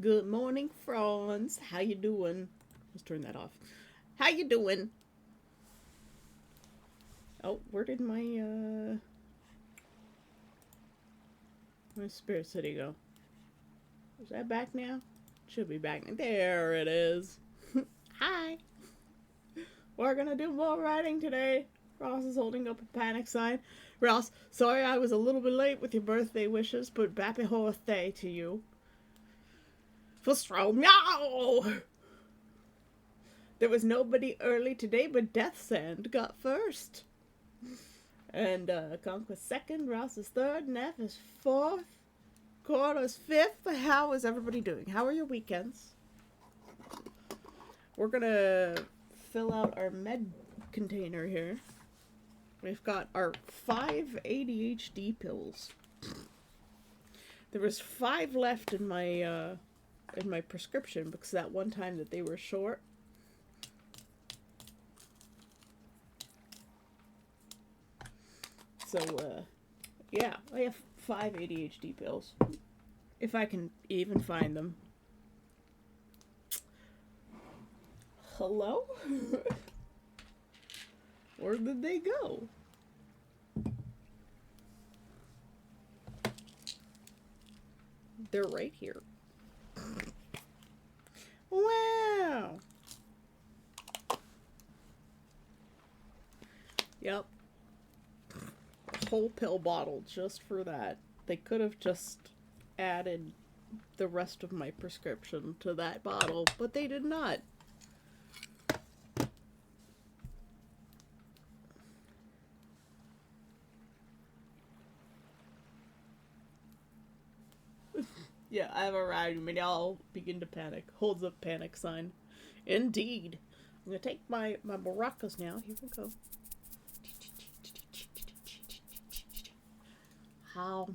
Good morning, Franz. How you doing? Let's turn that off. How you doing? Oh, where did my Spirit City go? Is that back now? Should be back. There it is. Hi. We're gonna do more writing today. Ross is holding up a panic sign. Ross, sorry I was a little bit late with your birthday wishes, but happy birthday to you. For Strom, no! There was nobody early today, but Death Sand got first. And Conquest second, Ross is third, Neff is fourth, Cora is fifth. How is everybody doing? How are your weekends? We're gonna fill out our med container here. We've got our 5 ADHD pills. There was 5 left in my prescription because that one time that they were short. So, yeah, I have 5 ADHD pills. If I can even find them. Hello? Where did they go? They're right here. Wow. Yep. A whole pill bottle just for that. They could have just added the rest of my prescription to that bottle, but they did not. Yeah, I have arrived. Maybe I'll begin to panic. Holds up panic sign. Indeed. I'm gonna take my maracas now. Here we go. How?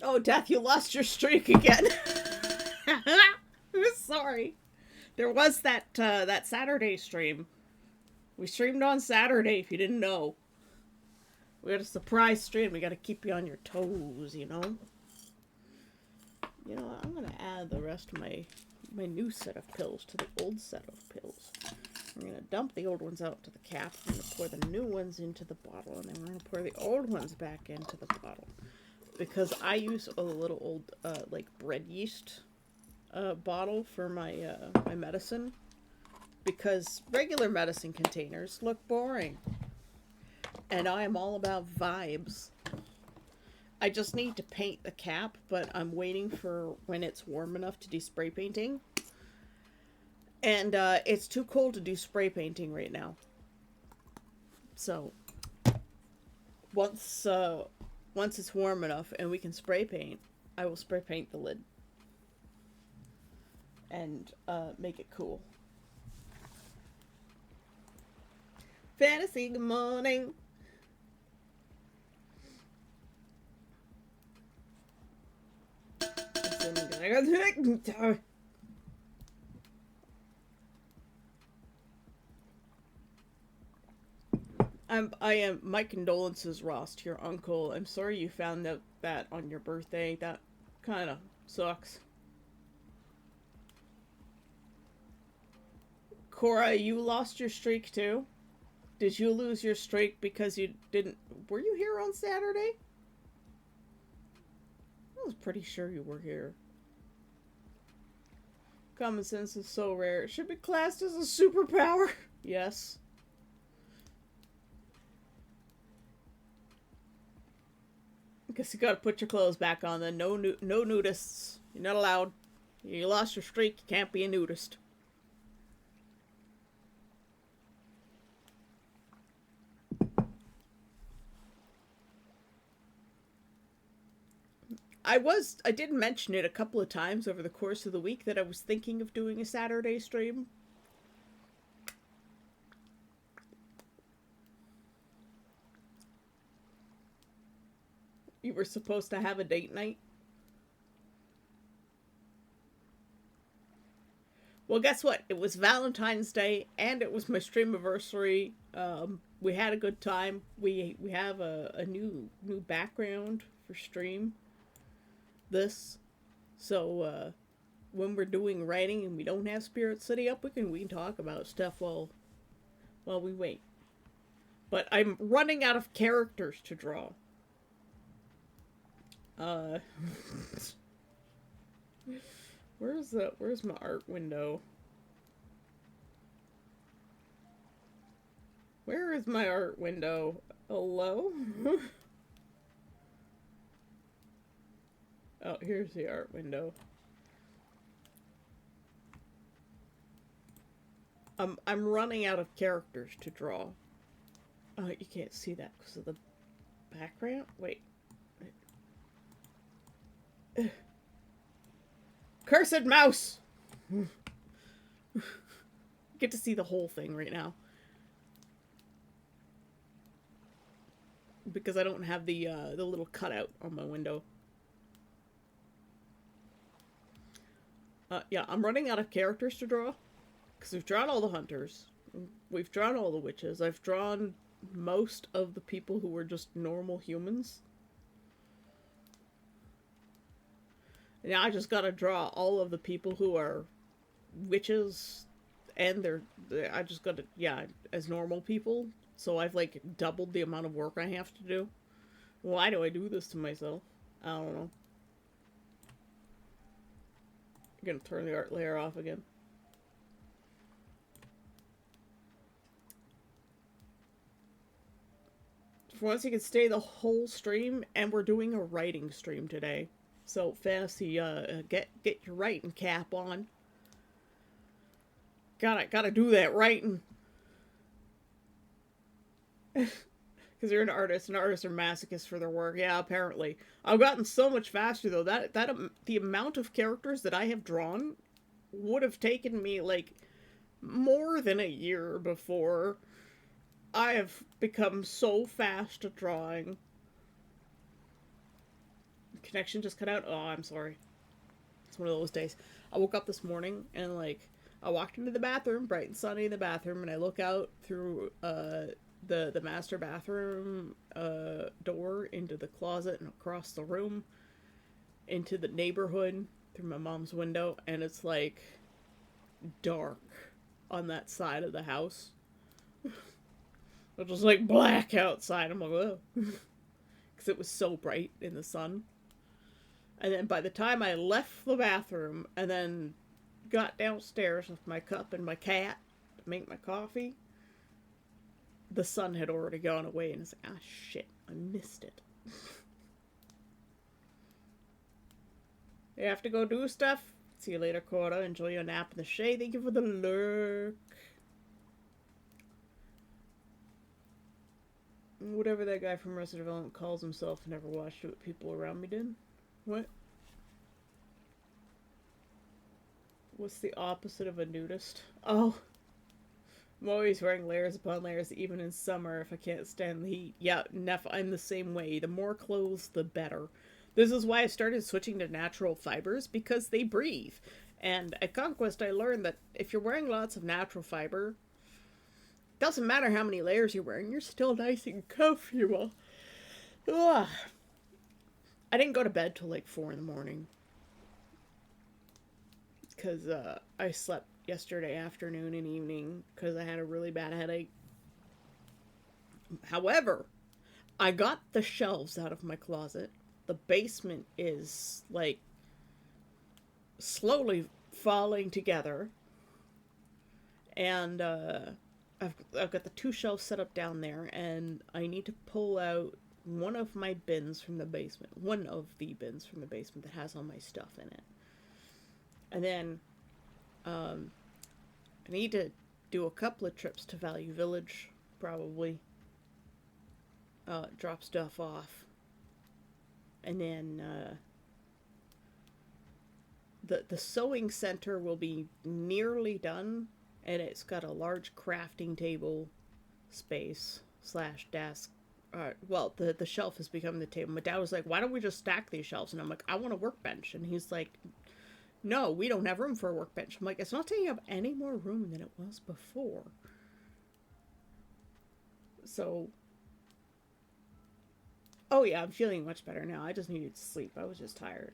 Oh, Death, you lost your streak again. I'm sorry. There was that Saturday stream. We streamed on Saturday. If you didn't know, we had a surprise stream. We got to keep you on your toes, you know. You know, I'm gonna add the rest of my new set of pills to the old set of pills. I'm gonna dump the old ones out to the cap. I'm gonna pour the new ones into the bottle, and then we're gonna pour the old ones back into the bottle. Because I use a little old like bread yeast bottle for my my medicine. Because regular medicine containers look boring, and I am all about vibes. I just need to paint the cap, but I'm waiting for when it's warm enough to do spray painting. And it's too cold to do spray painting right now. So once it's warm enough and we can spray paint, I will spray paint the lid and make it cool. Fantasy, good morning. I am my condolences, Ross, to your uncle. I'm sorry you found out that on your birthday. That kind of sucks. Cora, you lost your streak too? Did you lose your streak because you didn't... Were you here on Saturday? I was pretty sure you were here. Common sense is so rare. It should be classed as a superpower. Yes. Guess you gotta put your clothes back on then. No nudists. You're not allowed. You lost your streak, you can't be a nudist. I did mention it a couple of times over the course of the week that I was thinking of doing a Saturday stream. You were supposed to have a date night. Well, guess what? It was Valentine's Day and it was my streamiversary we had a good time. We have a new background for stream this. So when we're doing writing and we don't have Spirit City up, we can talk about stuff while we wait. But I'm running out of characters to draw. Uh where's my art window? Where is my art window? Hello? Oh, here's the art window. I'm running out of characters to draw. Oh, you can't see that because of the background? Wait. Cursed mouse! Get to see the whole thing right now. Because I don't have the little cutout on my window. Yeah, I'm running out of characters to draw. Because we've drawn all the hunters. We've drawn all the witches. I've drawn most of the people who were just normal humans. And now I just gotta draw all of the people who are witches. And I just gotta, yeah, as normal people. So I've, like, doubled the amount of work I have to do. Why do I do this to myself? I don't know. I'm gonna turn the art layer off again. For once you can stay the whole stream, and we're doing a writing stream today. So, Fantasy, get your writing cap on. Gotta do that writing. Because you're an artist, and artists are masochists for their work. Yeah, apparently. I've gotten so much faster, though. The amount of characters that I have drawn would have taken me, like, more than a year before. I have become so fast at drawing. Connection just cut out? Oh, I'm sorry. It's one of those days. I woke up this morning, and, like, I walked into the bathroom, bright and sunny in the bathroom, and I look out through, the master bathroom door into the closet and across the room into the neighborhood through my mom's window, and it's like dark on that side of the house. It was like black outside. I'm like, oh, because it was so bright in the sun. And then by the time I left the bathroom and then got downstairs with my cup and my cat to make my coffee, the sun had already gone away, and it's like, ah, shit, I missed it. You have to go do stuff? See you later, Cora. Enjoy your nap in the shade. Thank you for the lurk. Whatever that guy from Arrested Development calls himself, never watched it, but people around me did. What? What's the opposite of a nudist? Oh. I'm always wearing layers upon layers, even in summer, if I can't stand the heat. Yeah, Neff, I'm the same way. The more clothes, the better. This is why I started switching to natural fibers, because they breathe. And at Conquest, I learned that if you're wearing lots of natural fiber, it doesn't matter how many layers you're wearing, you're still nice and comfortable. Ugh. I didn't go to bed till like 4 in the morning. Because I slept yesterday afternoon and evening because I had a really bad headache. However, I got the shelves out of my closet. The basement is, like, slowly falling together. And I've got the 2 shelves set up down there, and I need to pull out one of my bins from the basement. One of the bins from the basement that has all my stuff in it. And then I need to do a couple of trips to Value Village, probably. Drop stuff off. And then the sewing center will be nearly done, and it's got a large crafting table space / desk. Well, the shelf has become the table. My dad was like, why don't we just stack these shelves? And I'm like, I want a workbench. And he's like, no, we don't have room for a workbench. I'm like, it's not taking up any more room than it was before. So, oh yeah, I'm feeling much better now. I just needed to sleep. I was just tired.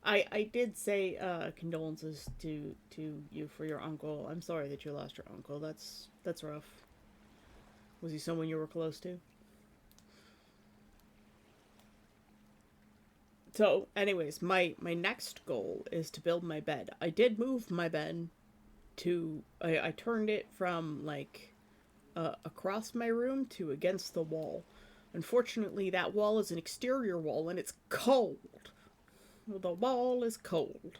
I did say condolences to you for your uncle. I'm sorry that you lost your uncle. That's rough. Was he someone you were close to? So, anyways, my next goal is to build my bed. I did move my bed to I turned it from like across my room to against the wall. Unfortunately, that wall is an exterior wall and it's cold. Well, the wall is cold.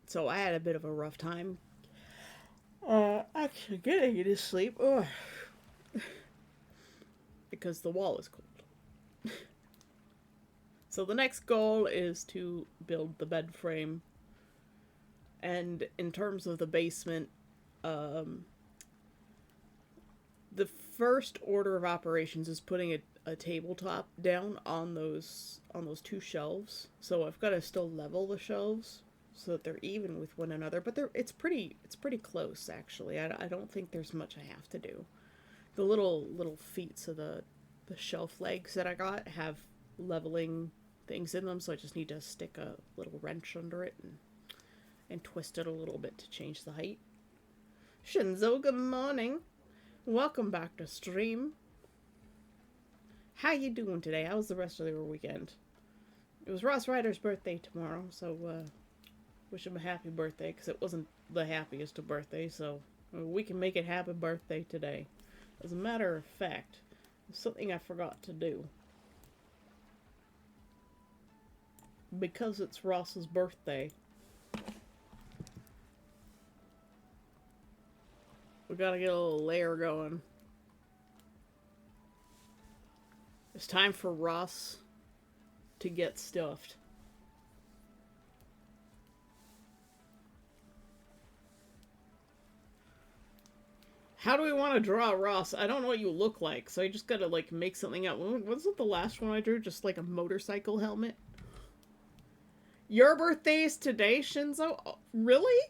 So I had a bit of a rough time actually getting to sleep. Ugh, because the wall is cold. So the next goal is to build the bed frame. And in terms of the basement, um, the first order of operations is putting a tabletop down on those two shelves. So I've got to still level the shelves so that they're even with one another. But it's pretty close actually. I don't think there's much I have to do. The little feet of the shelf legs that I got have leveling things in them, so I just need to stick a little wrench under it and twist it a little bit to change the height. Shinzo, good morning. Welcome back to stream. How you doing today? How was the rest of your weekend? It was Ross Ryder's birthday tomorrow, so wish him a happy birthday, because it wasn't the happiest of birthdays, so we can make it happy birthday today. As a matter of fact, something I forgot to do. Because it's Ross's birthday, we gotta get a little layer going. It's time for Ross to get stuffed. How do we want to draw Ross? I don't know what you look like, so I just gotta like make something up. Wasn't the last one I drew just like a motorcycle helmet? Your birthday is today, Shinzo? Oh, really?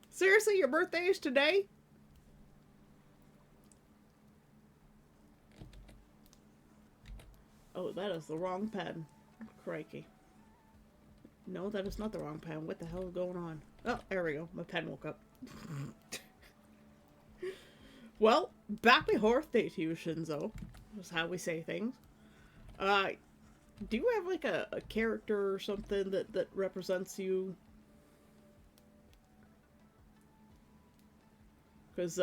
Seriously, your birthday is today? Oh, that is the wrong pen. Crikey. No, that is not the wrong pen. What the hell is going on? Oh, there we go. My pen woke up. Well, happy birthday to you, Shinzo. That's how we say things. Uh, do you have like a character or something that represents you? Because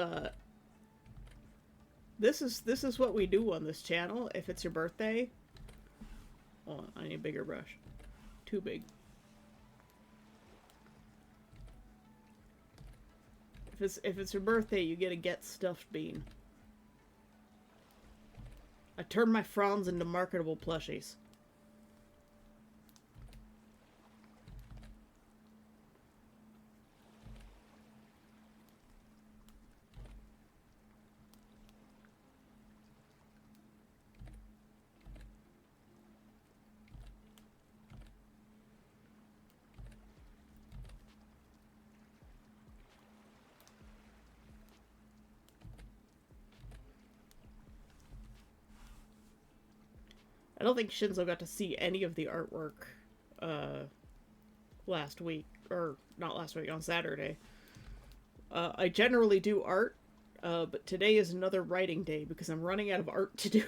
this is what we do on this channel. If it's your birthday, oh, I need a bigger brush. Too big. If it's your birthday, you get a get stuffed bean. I turn my fronds into marketable plushies. I don't think Shinzo got to see any of the artwork last week, or not last week, on Saturday. I generally do art, but today is another writing day because I'm running out of art to do.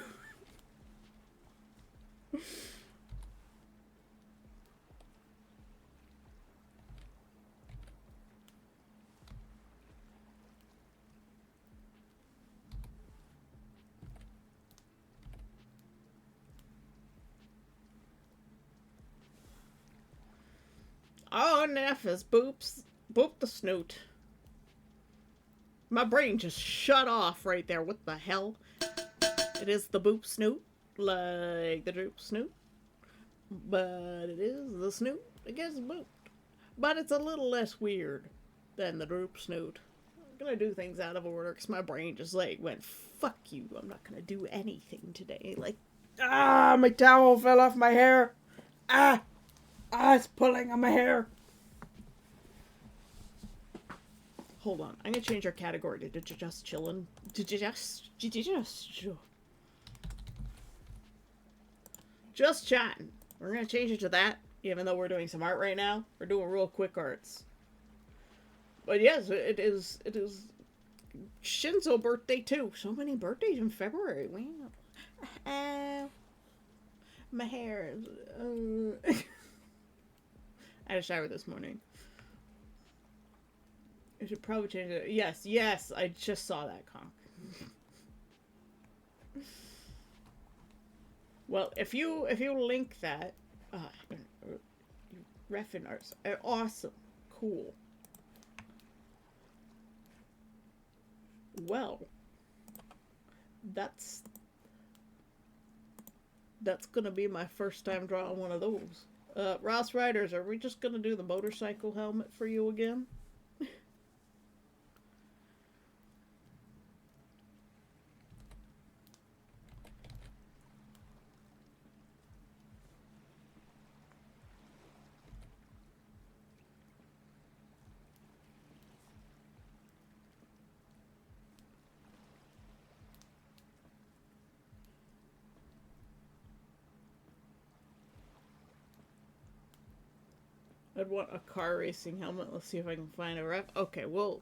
Oh, Neffis, boops. Boop the snoot. My brain just shut off right there. What the hell? It is the boop snoot, like the droop snoot. But it is the snoot against boop. But it's a little less weird than the droop snoot. I'm gonna do things out of order because my brain just like went, fuck you, I'm not gonna do anything today. Like, Ah, my towel fell off my hair. Ah, it's pulling on my hair. Hold on, I'm gonna change our category to just chillin'. Just chatting. We're gonna change it to that, even though we're doing some art right now. We're doing real quick arts. But yes, it is Shinzo birthday too. So many birthdays in February. Wow. My hair is. I had a shower this morning. I should probably change it. Yes, I just saw that, Conk. Well, if you link that, Refin arts, awesome, cool. Well, that's gonna be my first time drawing one of those. Ross Riders, are we just gonna do the motorcycle helmet for you again? I'd want a car racing helmet. Let's see if I can find a ref. Okay, we'll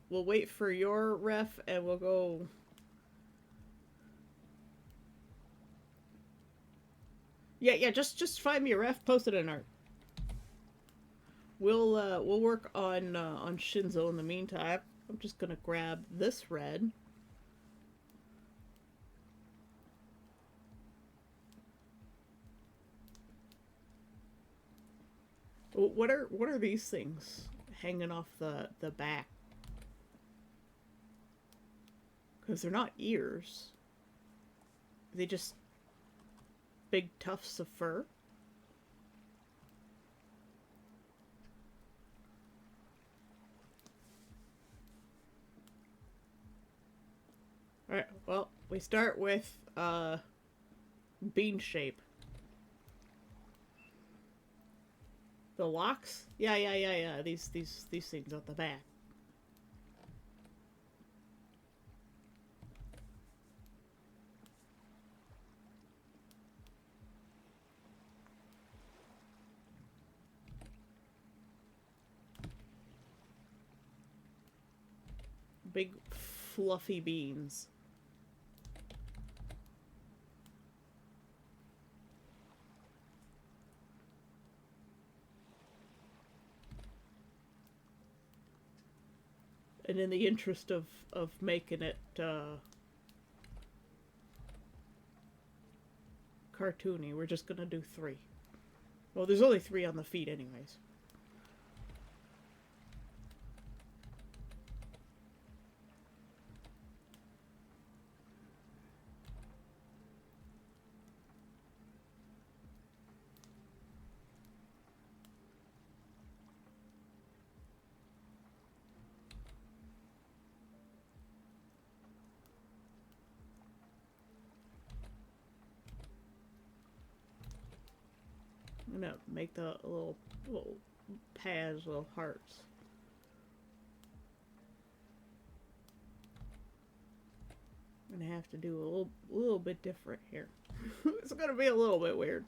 wait for your ref and we'll go. Yeah. Just find me a ref. Post it in art. We'll work on Shinzo in the meantime. I'm just gonna grab this red. What are these things hanging off the back? Because they're not ears. Are they just big tufts of fur? Alright, well, we start with bean shape. The locks? Yeah. These things at the back. Big fluffy beans. And in the interest of making it cartoony, we're just gonna do 3. Well, there's only 3 on the feet anyways. I'm gonna make the little pads, little hearts. I'm gonna have to do a little bit different here. It's gonna be a little bit weird.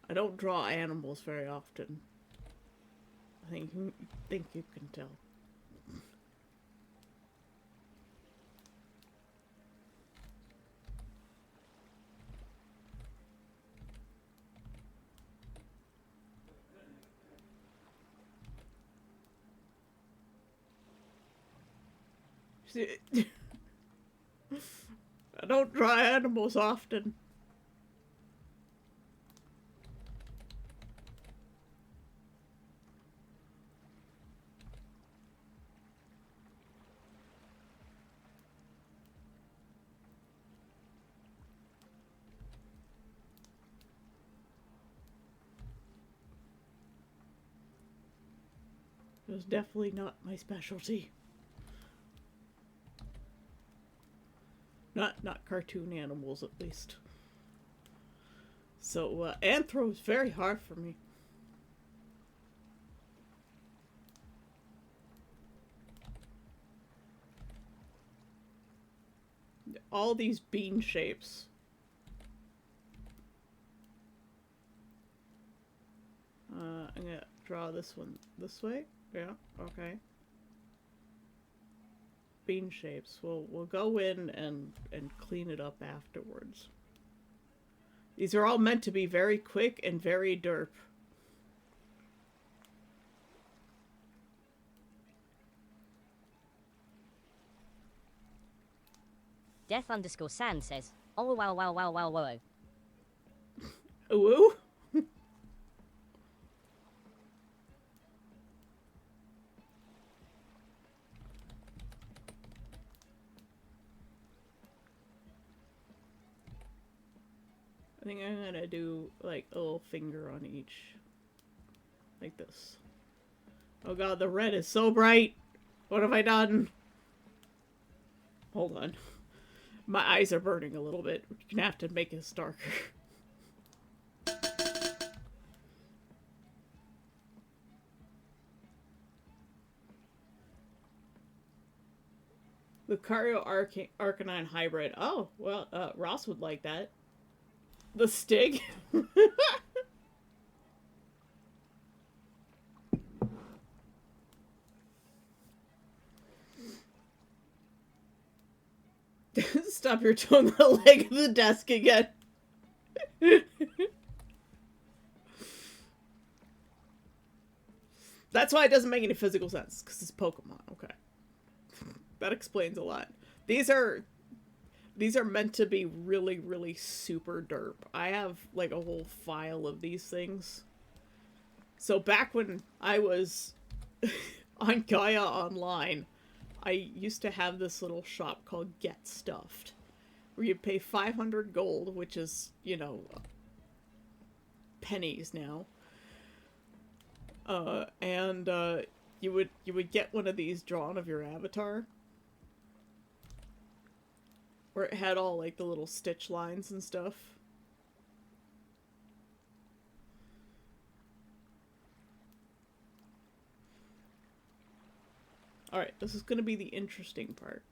I don't draw animals very often. I think you can tell. I don't draw animals often. It was definitely not my specialty. Not cartoon animals, at least. So, Anthro is very hard for me. All these bean shapes. I'm gonna draw this one this way. Yeah, okay. Bean shapes. We'll go in and clean it up afterwards. These are all meant to be very quick and very derp. Death_Sand says, oh wow wow wow wow wow. Ooh. I think I'm gonna do like a little finger on each. Like this. Oh god, the red is so bright! What have I done? Hold on. My eyes are burning a little bit. We're gonna have to make this darker. Lucario Arcanine Hybrid. Oh, well, Ross would like that. The Stig? Stop your toe on the leg of the desk again. That's why it doesn't make any physical sense, because it's Pokemon. Okay. That explains a lot. These are meant to be really, really super derp. I have like a whole file of these things. So back when I was on Gaia Online, I used to have this little shop called Get Stuffed, where you pay 500 gold, which is, you know, pennies now. And you would get one of these drawn of your avatar, where it had all like the little stitch lines and stuff. Alright, this is gonna be the interesting part.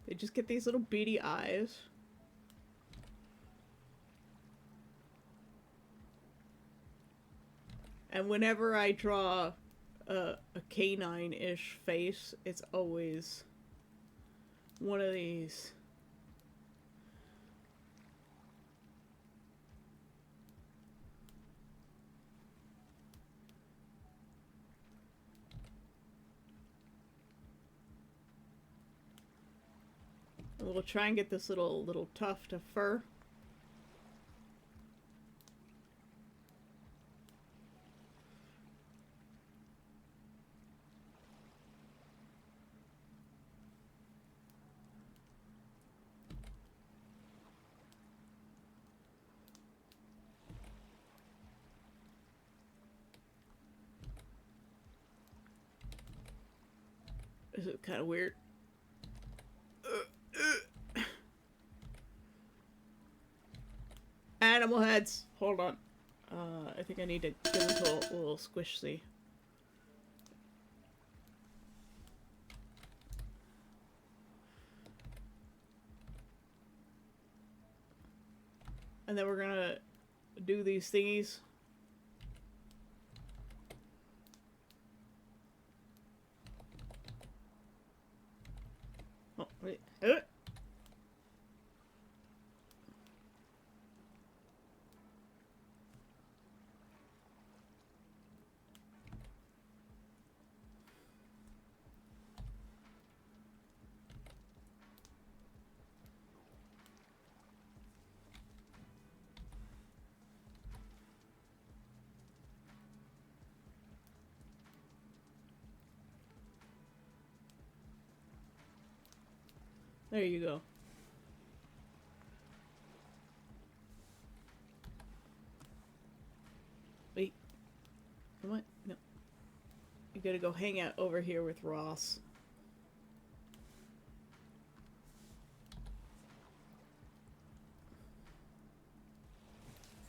They just get these little beady eyes. And whenever I draw a canine-ish face, it's always one of these. We'll try and get this little tuft of fur. This is kind of weird. Animal heads! Hold on. I think I need to give them a little squishy. And then we're gonna do these thingies. Oh, wait. There you go. Wait. What? No. You gotta go hang out over here with Ross.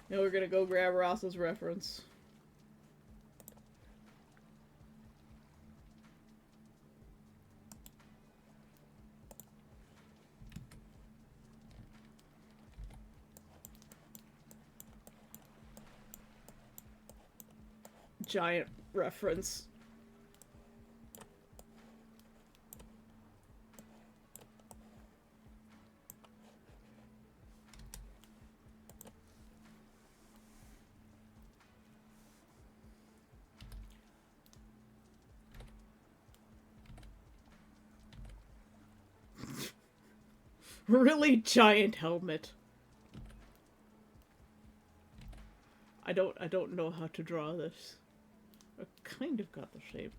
Now we're gonna go grab Ross's reference. Giant reference. Really giant helmet. I don't know how to draw this. I kind of got the shape.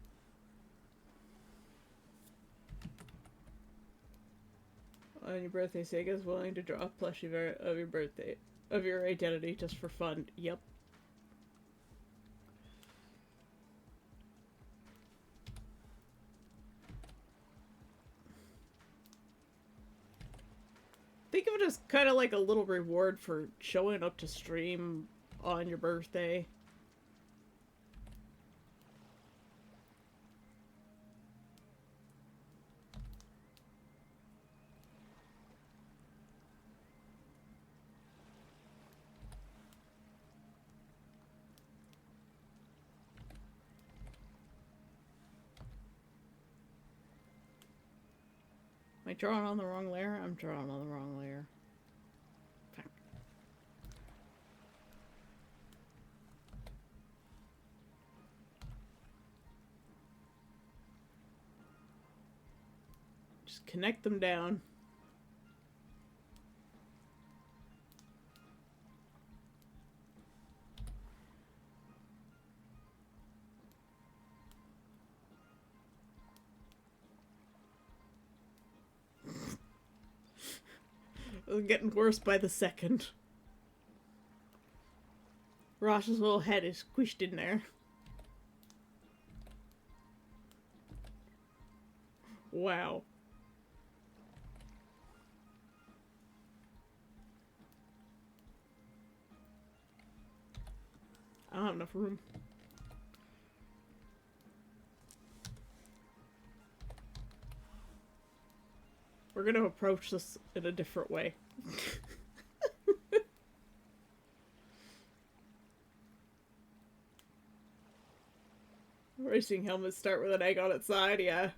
On your birthday, Sega's willing to draw a plushie of your birthday, of your identity just for fun. Yep. Think of it as kind of like a little reward for showing up to stream on your birthday. Am I drawing on the wrong layer? I'm drawing on the wrong layer. Just connect them down. It's getting worse by the second. Rosh's little head is squished in there. Wow. I don't have enough room. We're gonna approach this in a different way. Racing helmets start with an egg on its side, yeah.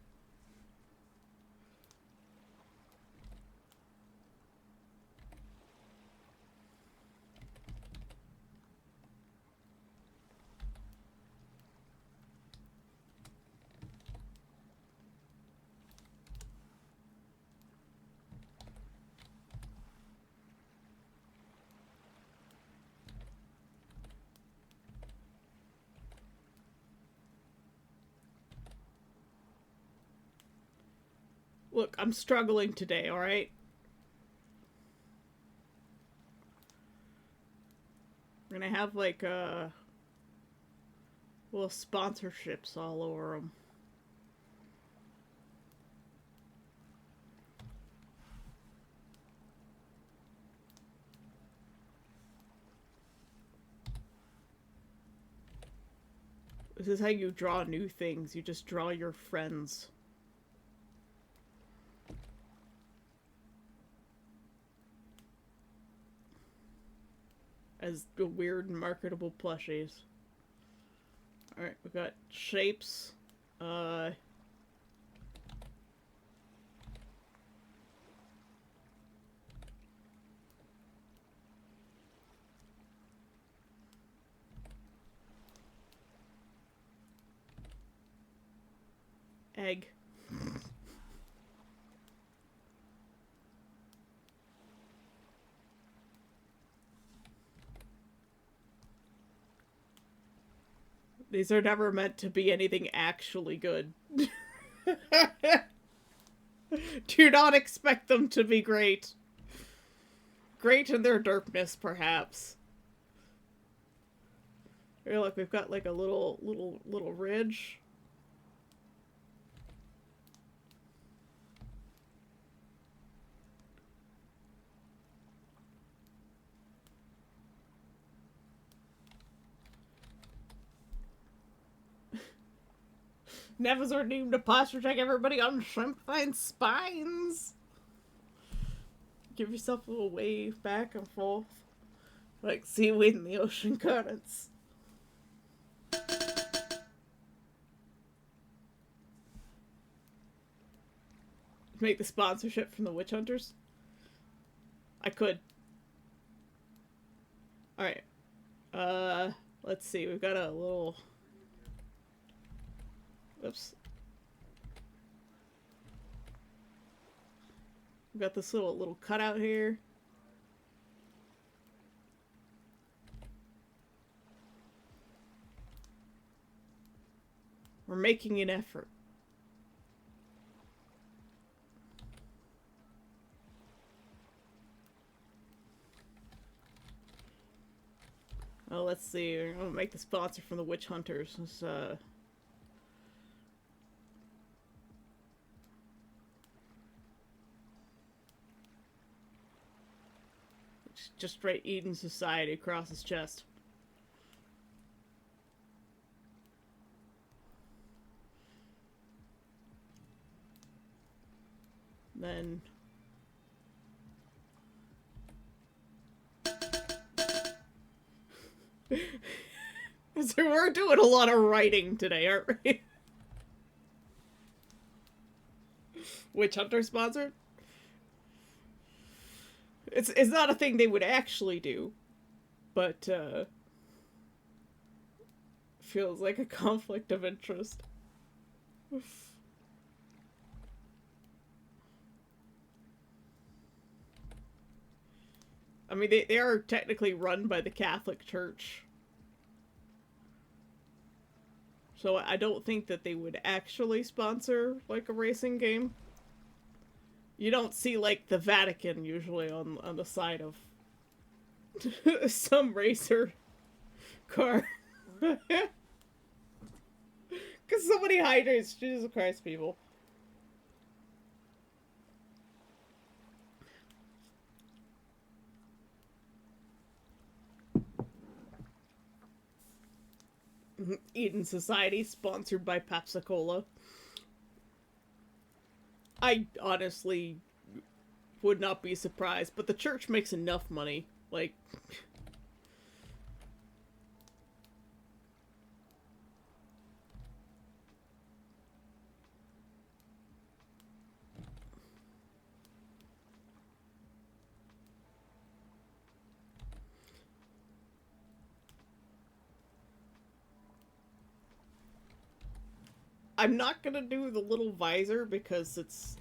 Look, I'm struggling today, alright? We're gonna have, like, little sponsorships all over them. This is how you draw new things. You just draw your friends. As the weird marketable plushies. Alright, we got shapes. Egg. These are never meant to be anything actually good. Do not expect them to be great. Great in their derpness, perhaps. Here, look, we've got like a little ridge. Nevas are named to posture check everybody on shrimp find spines. Give yourself a little wave back and forth. Like seaweed in the ocean currents. Make the sponsorship from the witch hunters? I could. Alright. Let's see. We've got a little... Oops. We've got this little cutout here. We're making an effort. Oh, let's see. We're gonna make the sponsor from the witch hunters. Let's, just write Eden Society across his chest. Then... So we're doing a lot of writing today, aren't we? Witch Hunter sponsored? It's not a thing they would actually do, but feels like a conflict of interest. I mean, they are technically run by the Catholic Church. So I don't think that they would actually sponsor, like, a racing game. You don't see, like, the Vatican usually on the side of some racer car. Because so many hydrates, Jesus Christ, people. Eden Society, sponsored by Pepsi-Cola. I honestly would not be surprised, but the church makes enough money. Like... I'm not gonna do the little visor because it's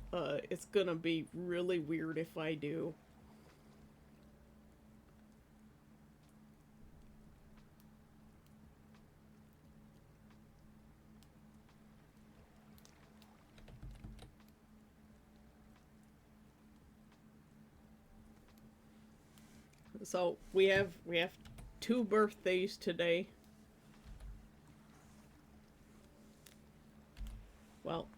gonna be really weird if I do. So we have 2 birthdays today. Well,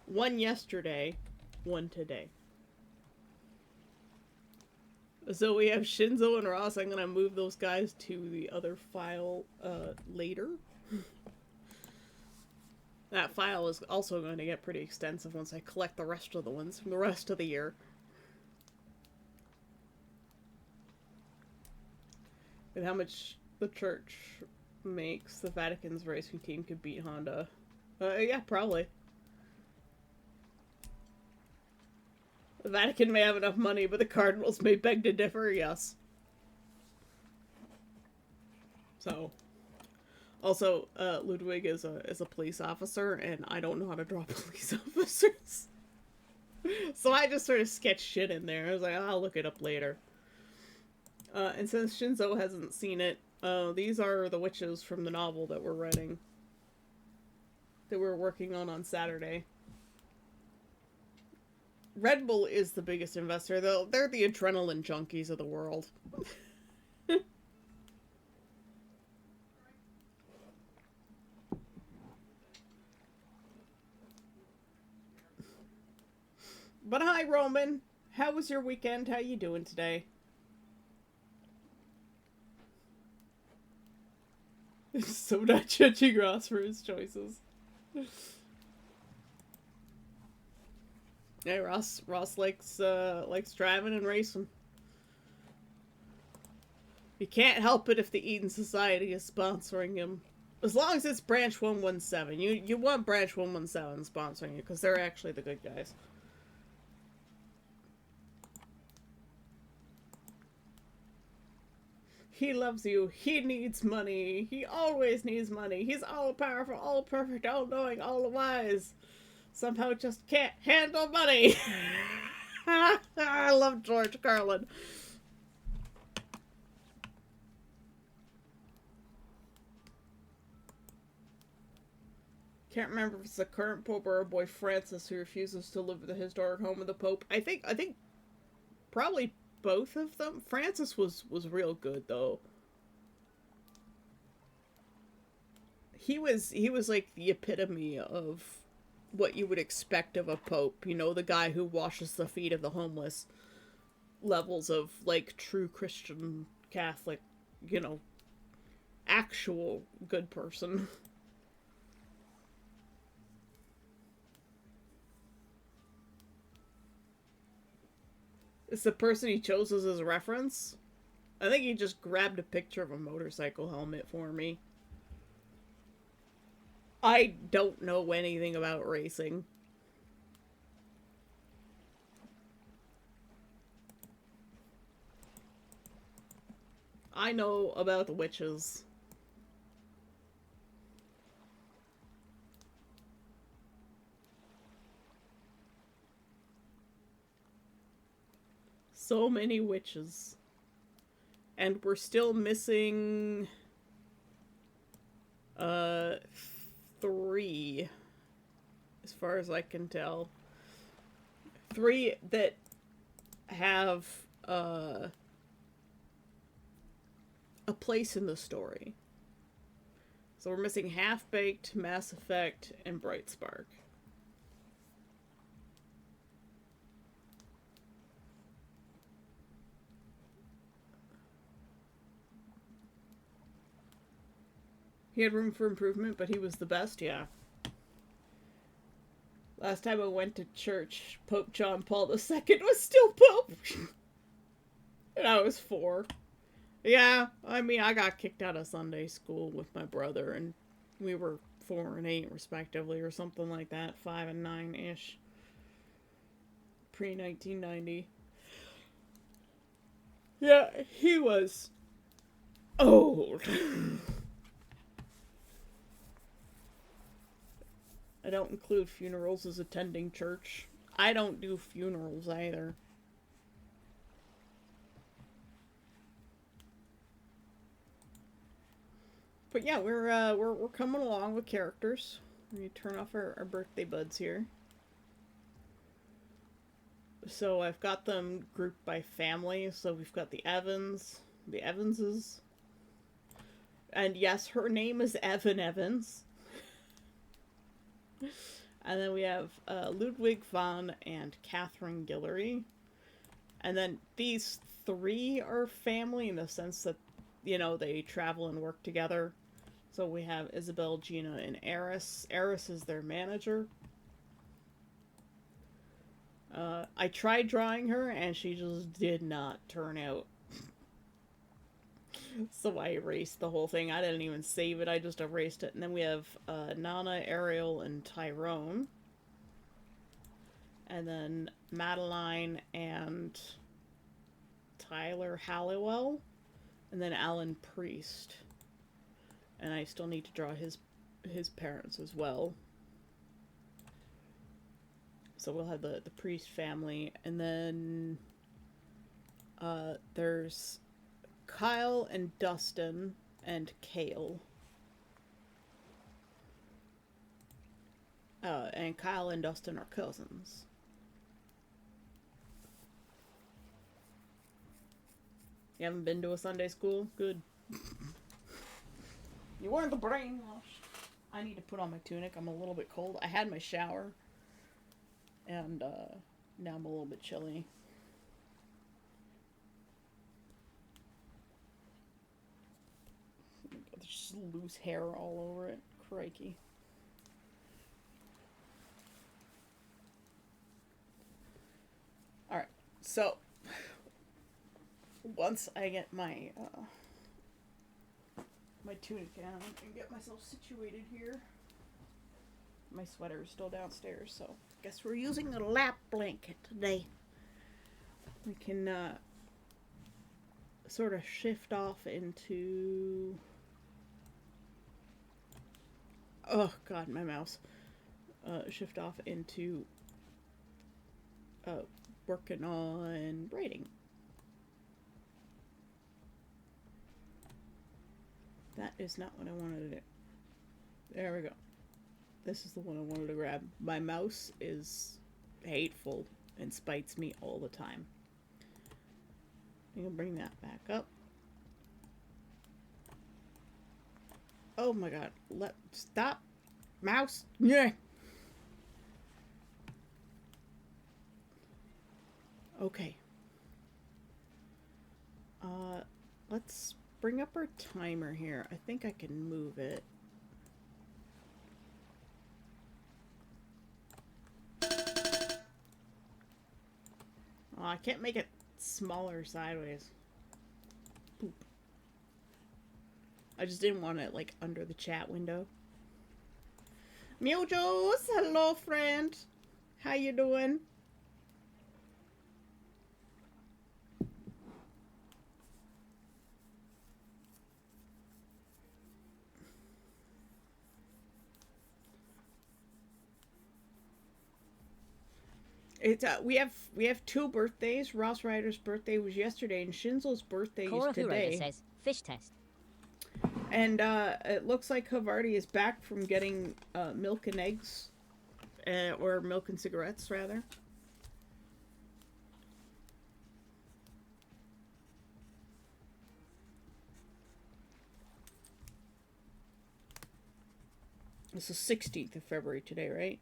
1 yesterday, 1 today. So we have Shinzo and Ross. I'm gonna move those guys to the other file later. That file is also going to get pretty extensive once I collect the rest of the ones from the rest of the year. And how much the church makes, the Vatican's racing team could beat Honda. Yeah, probably. The Vatican may have enough money, but the Cardinals may beg to differ, yes. So, also, Ludwig is a police officer, and I don't know how to draw police officers. So I just sort of sketched shit in there. I was like, I'll look it up later. And since Shinzo hasn't seen it, these are the witches from the novel that we're writing. That we're working on Saturday. Red Bull is the biggest investor, though. They're the adrenaline junkies of the world. But hi, Roman. How was your weekend? How you doing today? So not judging Ross for his choices. Hey, Ross likes driving and racing. You can't help it if the Eden Society is sponsoring him. As long as it's Branch 117. You want Branch 117 sponsoring you, because they're actually the good guys. He loves you. He needs money. He always needs money. He's all powerful, all perfect, all knowing, all wise. Somehow just can't handle money. I love George Carlin. Can't remember if it's the current Pope or our boy Francis who refuses to live at the historic home of the Pope. I think probably both of them. Francis was real good though. He was like the epitome of what you would expect of a pope, you know, the guy who washes the feet of the homeless. Levels of like true Christian Catholic, you know, actual good person. It's the person he chose as his reference. I think he just grabbed a picture of a motorcycle helmet for me. I don't know anything about racing. I know about the witches. So many witches. And we're still missing 3 as far as I can tell. 3 that have a place in the story. So we're missing Half-Baked, Mass Effect, and Bright Spark. He had room for improvement, but he was the best, yeah. Last time I went to church, Pope John Paul II was still Pope. And I was 4. Yeah, I mean, I got kicked out of Sunday school with my brother, and we were 4 and 8, respectively, or something like that. 5 and 9-ish. Pre-1990. Yeah, he was old. I don't include funerals as attending church. I don't do funerals either. But yeah, we're coming along with characters. Let me turn off our birthday buds here. So I've got them grouped by family. So we've got the Evans, the Evanses. And yes, her name is Evan Evans. And then we have Ludwig von and Catherine Guillory. And then these 3 are family in the sense that, you know, they travel and work together. So we have Isabel, Gina, and Eris. Eris is their manager. I tried drawing her, and she just did not turn out. So I erased the whole thing. I didn't even save it. I just erased it. And then we have Nana, Ariel, and Tyrone. And then Madeline and Tyler Halliwell. And then Alan Priest. And I still need to draw his parents as well. So we'll have the Priest family. And then there's Kyle and Dustin and Kale. And Kyle and Dustin are cousins. You haven't been to a Sunday school? Good. You weren't the brainwashed. I need to put on my tunic. I'm a little bit cold. I had my shower. And now I'm a little bit chilly. There's just loose hair all over it. Crikey. Alright, so once I get my my tunic on and get myself situated here, my sweater is still downstairs, so guess we're using a lap blanket today. We can sort of shift off into, oh god, my mouse, shift off into working on writing. That is not what I wanted to do. There we go. This is the one I wanted to grab. My mouse is hateful and spites me all the time. I'm gonna bring that back up. Oh my god. Stop. Mouse. Yeah. Okay. Let's bring up our timer here. I think I can move it. Oh, I can't make it smaller sideways. Boop. I just didn't want it like under the chat window. Mewjos, hello friend. How you doing? It's we have two birthdays. Ross Ryder's birthday was yesterday, and Shinzo's birthday is today. says, fish test. And it looks like Havarti is back from getting milk and eggs, or milk and cigarettes rather. It's the 16th of February today, right?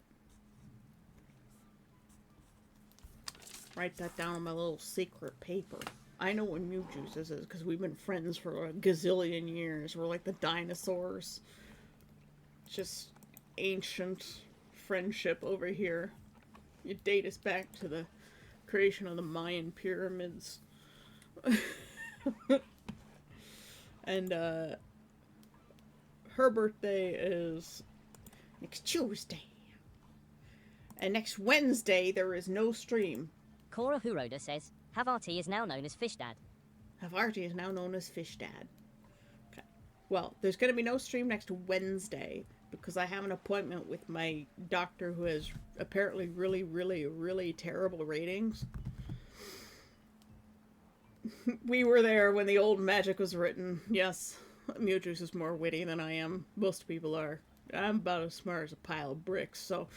Write that down on my little secret paper. I know when Mewjuice is because we've been friends for a gazillion years. We're like the dinosaurs. Just ancient friendship over here. You date us back to the creation of the Mayan pyramids. And her birthday is next Tuesday. And next Wednesday there is no stream. Cora Huroda says, Havarti is now known as Fish Dad. Havarti is now known as Fish Dad. Okay. Well, there's going to be no stream next Wednesday because I have an appointment with my doctor who has apparently really, really, really terrible ratings. We were there when the old magic was written. Yes, Mewjuice is more witty than I am. Most people are. I'm about as smart as a pile of bricks, so...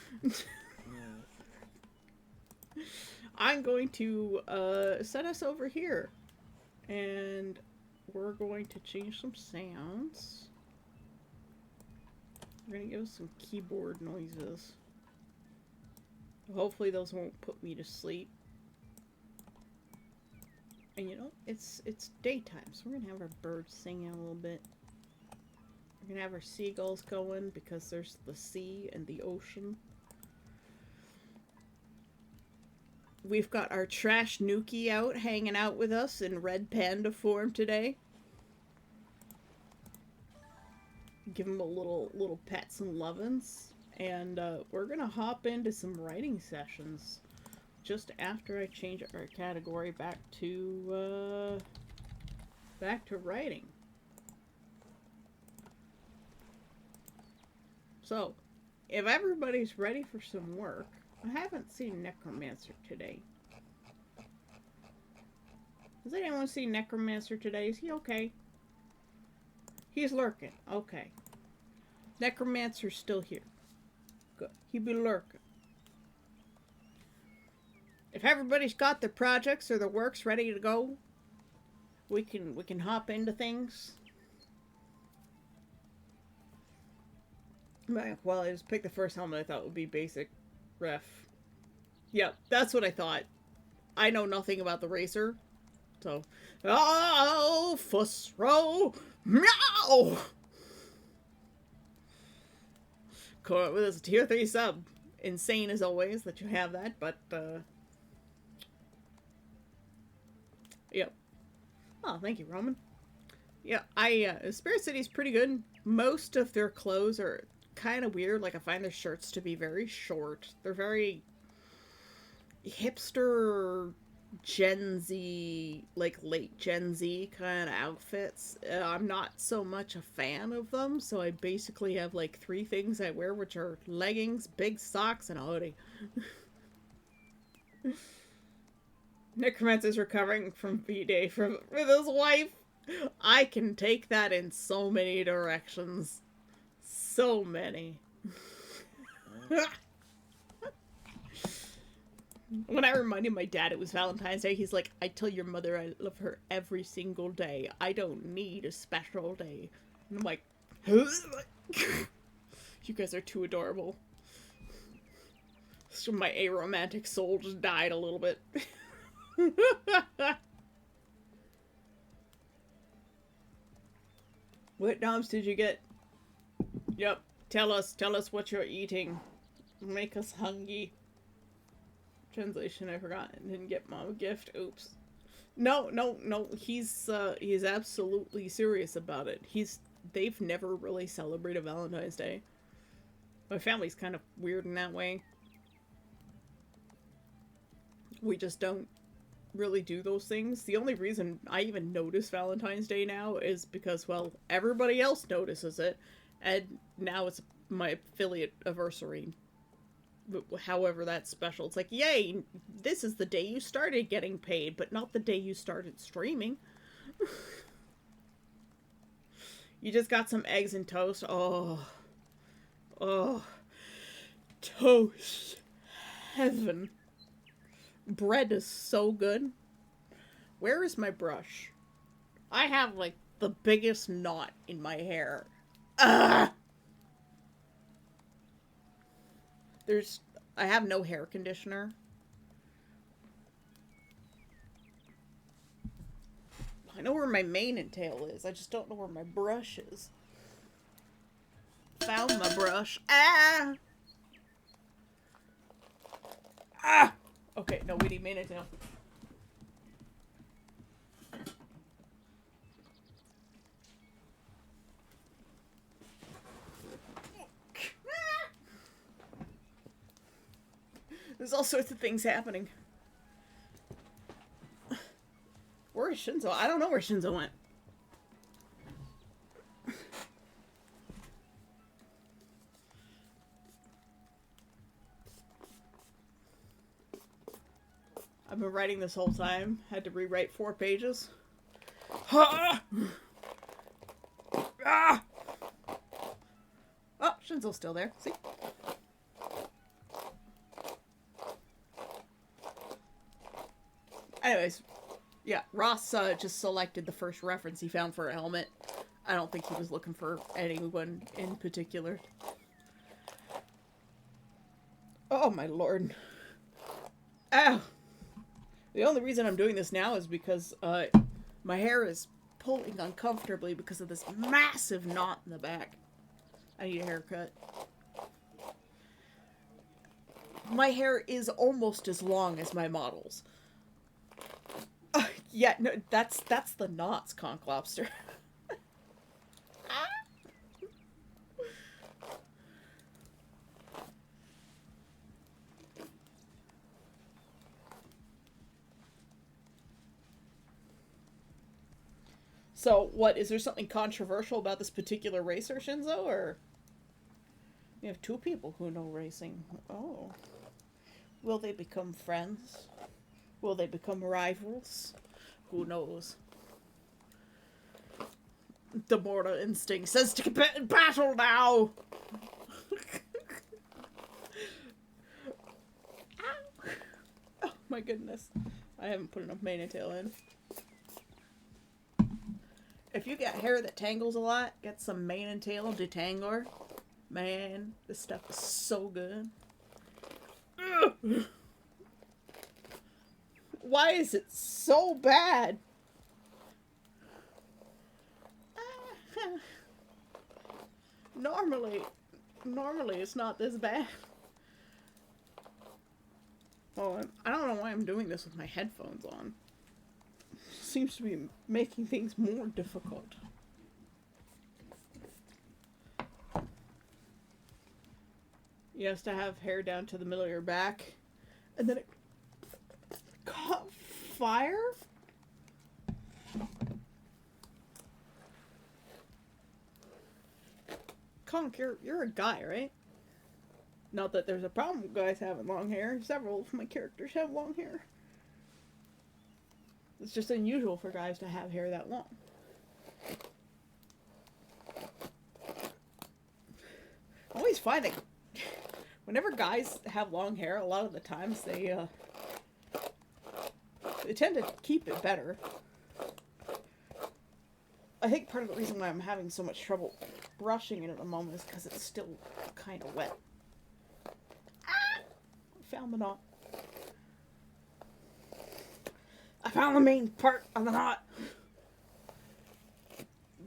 I'm going to set us over here, and we're going to change some sounds. We're going to give us some keyboard noises. Hopefully those won't put me to sleep. And you know, it's daytime, so we're going to have our birds singing a little bit. We're going to have our seagulls going because there's the sea and the ocean. We've got our trash Nuki out, hanging out with us in red panda form today. Give him a little pets and lovin's. And we're gonna hop into some writing sessions just after I change our category back to writing. So, if everybody's ready for some work, I haven't seen Necromancer today. Has anyone seen Necromancer today? Is he okay? He's lurking. Okay. Necromancer's still here. Good. He be lurking. If everybody's got their projects or their works ready to go, we can hop into things. Well, I just picked the first helmet I thought would be basic ref. Yep, that's what I thought. I know nothing about the racer, so oh, fuss row, meow. With this tier 3 sub, insane as always that you have that, but yep. Oh, thank you, Roman. Yeah, Spirit City's pretty good. Most of their clothes are kind of weird. Like, I find their shirts to be very short. They're very hipster, Gen Z, like late Gen Z kind of outfits. I'm not so much a fan of them, so I basically have like 3 things I wear, which are leggings, big socks, and a hoodie. Necromancer's recovering from V-Day with his wife. I can take that in so many directions. So many. When I reminded my dad it was Valentine's Day, he's like, I tell your mother I love her every single day. I don't need a special day. And I'm like, you guys are too adorable. So my aromantic soul just died a little bit. What noms did you get? Yep. Tell us what you're eating. Make us hungry. Translation, I forgot. I didn't get mom a gift. Oops. No. He's absolutely serious about it. They've never really celebrated Valentine's Day. My family's kind of weird in that way. We just don't really do those things. The only reason I even notice Valentine's Day now is because, well, everybody else notices it, and now it's my affiliate anniversary. However that's special. It's like, yay, this is the day you started getting paid, but not the day you started streaming. You just got some eggs and toast. Oh, toast heaven. Bread is so good. Where is my brush? I have like the biggest knot in my hair. Ugh! I have no hair conditioner. I know where my mane and tail is. I just don't know where my brush is. Found my brush. Ah! Ah! Okay, no, we need mane and tail. There's all sorts of things happening. Where is Shinzo? I don't know where Shinzo went. I've been writing this whole time. Had to rewrite 4 pages. Ah! Ah! Oh, Shinzo's still there. See? Anyways, yeah, Ross just selected the first reference he found for a helmet. I don't think he was looking for anyone in particular. Oh my lord. Ow! The only reason I'm doing this now is because my hair is pulling uncomfortably because of this massive knot in the back. I need a haircut. My hair is almost as long as my model's. Yeah, no, that's the knots, Conch Lobster. So, what, is there something controversial about this particular racer, Shinzo, or? We have 2 people who know racing. Oh. Will they become friends? Will they become rivals? Who knows? The mortal instinct says to battle now! Oh my goodness. I haven't put enough mane and tail in. If you got hair that tangles a lot, get some mane and tail detangler. Man, this stuff is so good. Ugh. Why is it so bad? Normally it's not this bad. Oh, I don't know why I'm doing this with my headphones on. Seems to be making things more difficult. You have to have hair down to the middle of your back, and then it caught fire? Conk, you're a guy, right? Not that there's a problem with guys having long hair. Several of my characters have long hair. It's just unusual for guys to have hair that long. I always find that whenever guys have long hair, a lot of the times they tend to keep it better. I think part of the reason why I'm having so much trouble brushing it at the moment is because it's still kind of wet. Ah! I found the knot. I found the main part of the knot.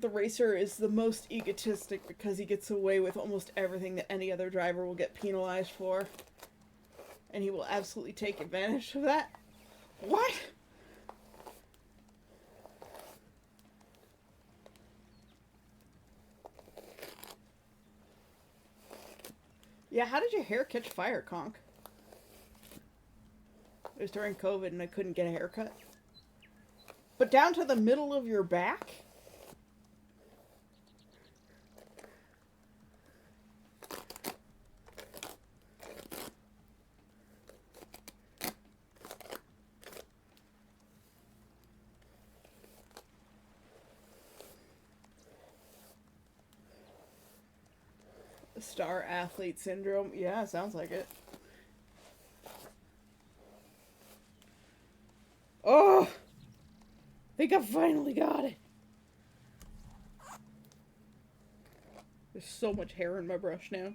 The racer is the most egotistic because he gets away with almost everything that any other driver will get penalized for. And he will absolutely take advantage of that. What? Yeah, how did your hair catch fire, Conk? It was during COVID and I couldn't get a haircut. But down to the middle of your back? Star athlete syndrome. Yeah, sounds like it. Oh! I think I finally got it. There's so much hair in my brush now.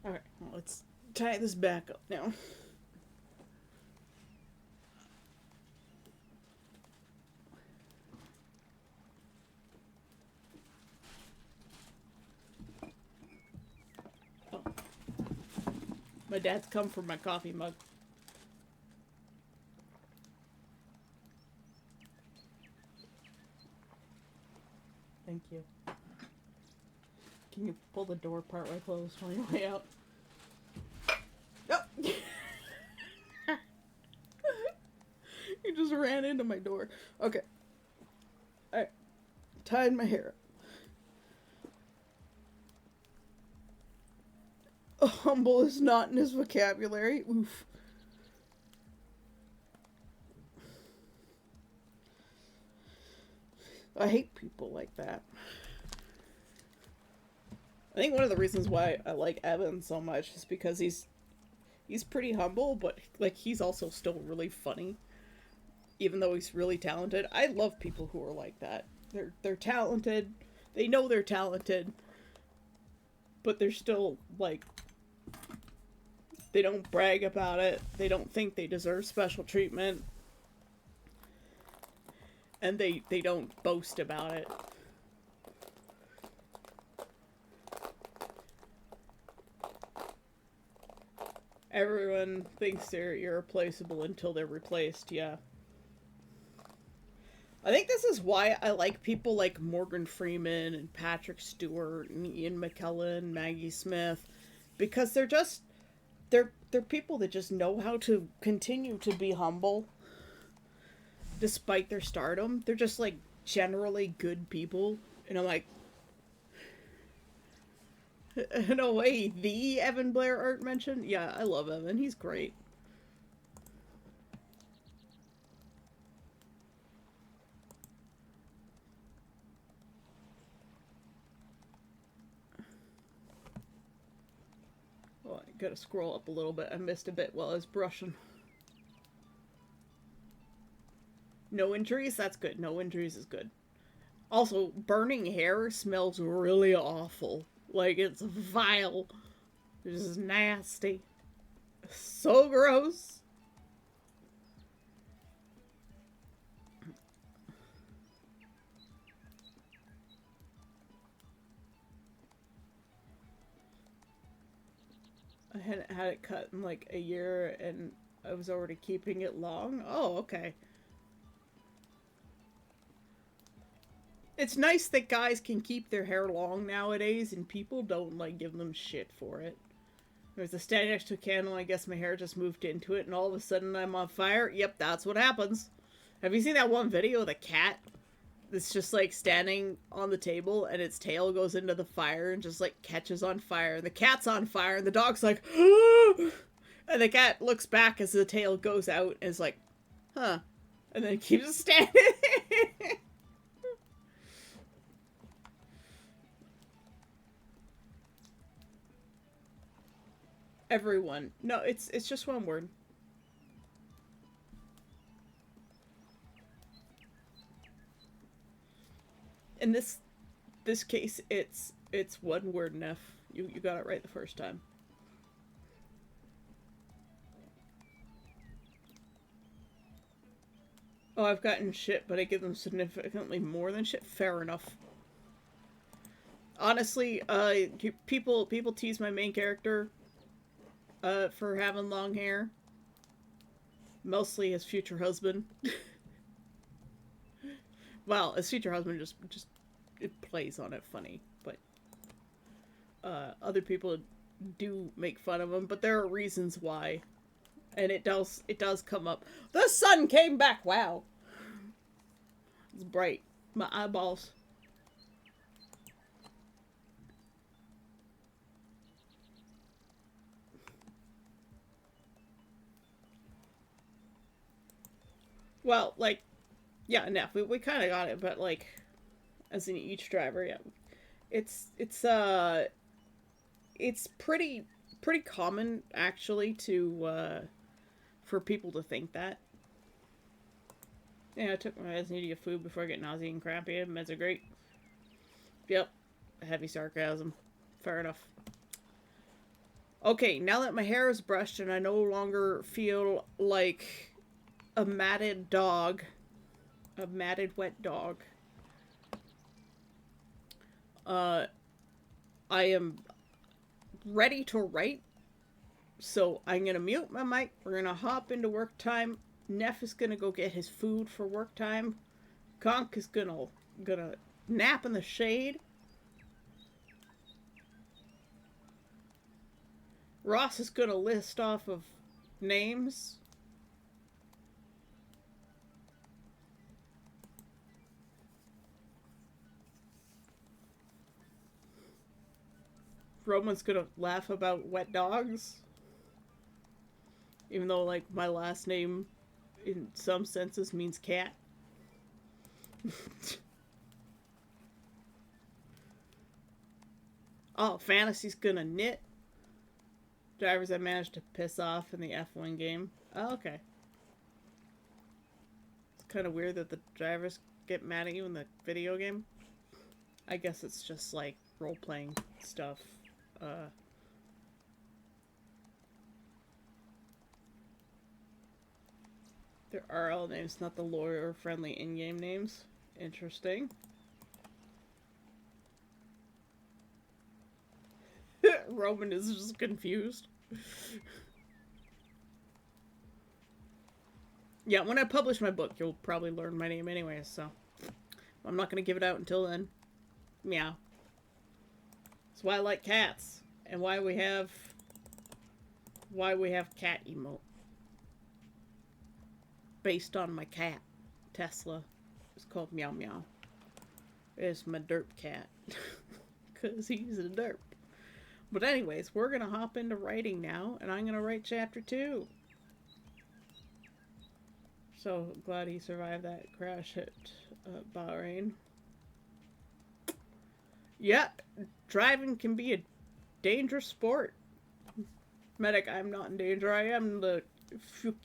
Alright, well, let's tie this back up now. My dad's come for my coffee mug. Thank you. Can you pull the door partway closed on your way out? Oh! You just ran into my door. Okay. Alright. Tied my hair up. Humble is not in his vocabulary. Oof. I hate people like that. I think one of the reasons why I like Evan so much is because he's pretty humble, but like he's also still really funny. Even though he's really talented. I love people who are like that. They're talented. They know they're talented. But they're still like, they don't brag about it. They don't think they deserve special treatment. And they don't boast about it. Everyone thinks they're irreplaceable until they're replaced, yeah. I think this is why I like people like Morgan Freeman and Patrick Stewart and Ian McKellen, Maggie Smith, because they're just, they're people that just know how to continue to be humble despite their stardom. They're just like generally good people, and I'm like, in a way, the Evan Blair Art mentioned. Yeah, I love Evan. He's great. Gotta scroll up a little bit. I missed a bit while I was brushing. No injuries? That's good. No injuries is good. Also, burning hair smells really awful. Like, it's vile. It's just nasty. So gross. I hadn't had it cut in like a year and I was already keeping it long. Oh, okay. It's nice that guys can keep their hair long nowadays and people don't like give them shit for it. I was standing next to a candle and I guess my hair just moved into it and all of a sudden I'm on fire. Yep, that's what happens. Have you seen that one video of the cat that's just like standing on the table and its tail goes into the fire and just like catches on fire and the cat's on fire and the dog's like and the cat looks back as the tail goes out and is like, huh, and then keeps standing. Everyone. No, it's just one word. In this case, it's one word, Neff. You got it right the first time. Oh, I've gotten shit, but I give them significantly more than shit. Fair enough. Honestly, people tease my main character for having long hair. Mostly his future husband. Well, his future husband just it plays on it funny, but other people do make fun of him, but there are reasons why. And it does come up. The sun came back. Wow. It's bright. My eyeballs. Well, like, yeah, no, we kind of got it, but like, as in each driver, yeah, it's pretty common actually to for people to think that. Yeah, I took my meds, need to get food before I get nauseous and crampy. Meds are great. Yep, heavy sarcasm. Fair enough. Okay, now that my hair is brushed and I no longer feel like a matted dog. A matted wet dog. I am ready to write. So I'm gonna mute my mic. We're gonna hop into work time. Neff is gonna go get his food for work time. Conk is gonna nap in the shade. Ross is gonna list off of names. Roman's gonna laugh about wet dogs. Even though, like, my last name, in some senses, means cat. Oh, Fantasy's gonna knit. Drivers I managed to piss off in the F1 game. Oh, okay. It's kind of weird that the drivers get mad at you in the video game. I guess it's just, like, role-playing stuff. There are all names, not the lawyer-friendly in-game names. Interesting. Roman is just confused. Yeah, when I publish my book, you'll probably learn my name anyways, so I'm not gonna give it out until then. Meow. That's why I like cats, and why we have cat emote. Based on my cat, Tesla. It's called Meow Meow. It's my derp cat. Because he's a derp. But anyways, we're going to hop into writing now, and I'm going to write chapter 2. So glad he survived that crash at Bahrain. Yeah, driving can be a dangerous sport. medic, I'm not in danger. I am the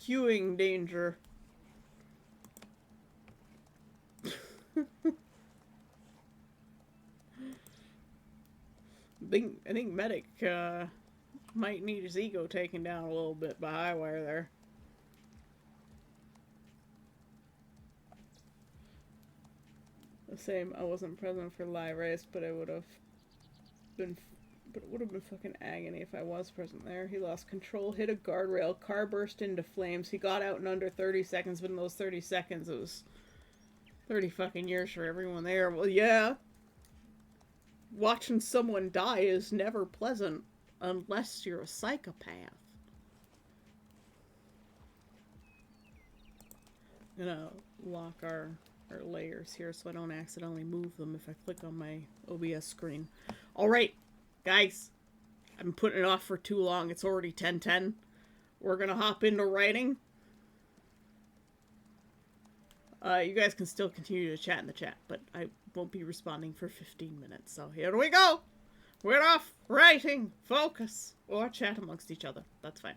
queuing danger. I think medic might need his ego taken down a little bit by Highwire there. The same. I wasn't present for live race, but it would have been fucking agony if I was present there. He lost control, hit a guardrail, car burst into flames. He got out in under 30 seconds, but in those 30 seconds, it was 30 fucking years for everyone there. Well, yeah. Watching someone die is never pleasant unless you're a psychopath. I'm gonna lock our layers here so I don't accidentally move them if I click on my OBS screen. Alright, guys. I've been putting it off for too long. It's already 10:10. We're gonna hop into writing. You guys can still continue to chat in the chat, but I won't be responding for 15 minutes. So here we go. We're off writing. Focus. Or chat amongst each other. That's fine.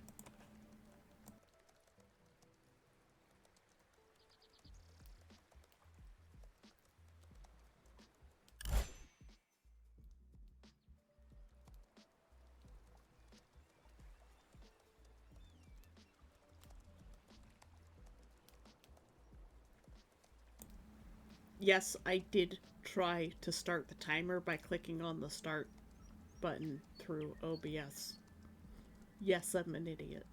Yes, I did try to start the timer by clicking on the start button through OBS. Yes, I'm an idiot.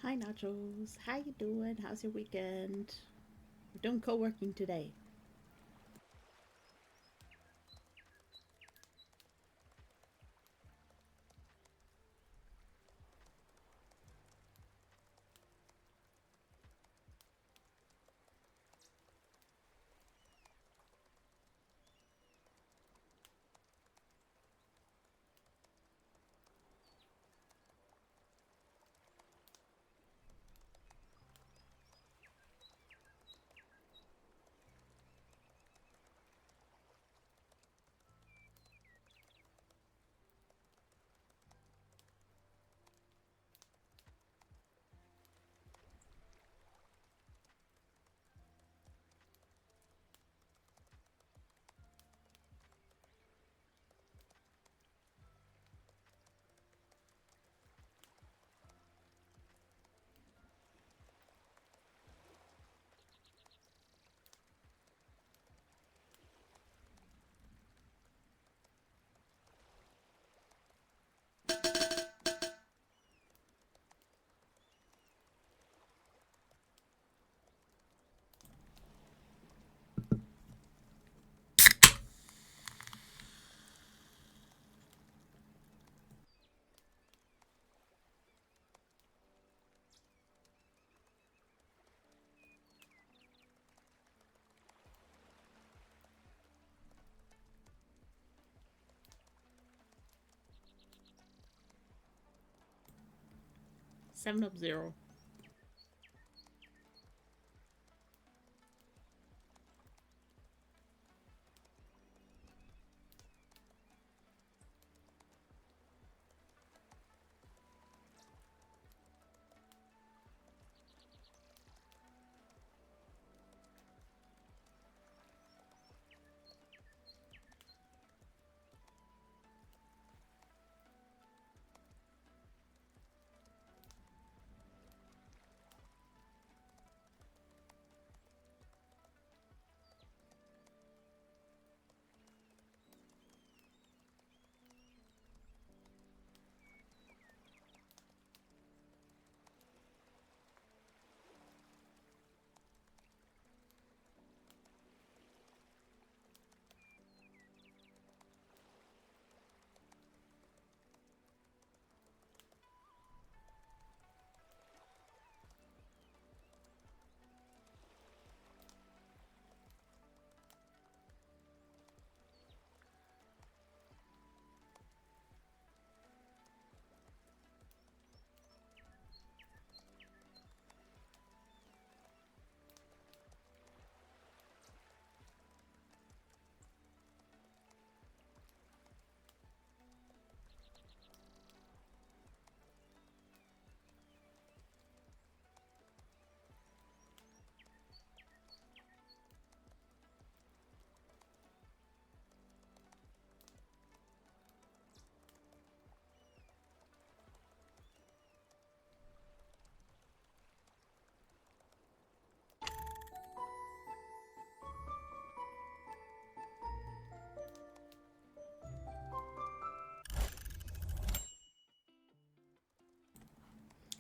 Hi, Nachos. How you doing? How's your weekend? We're doing co-working today. Seven Up Zero.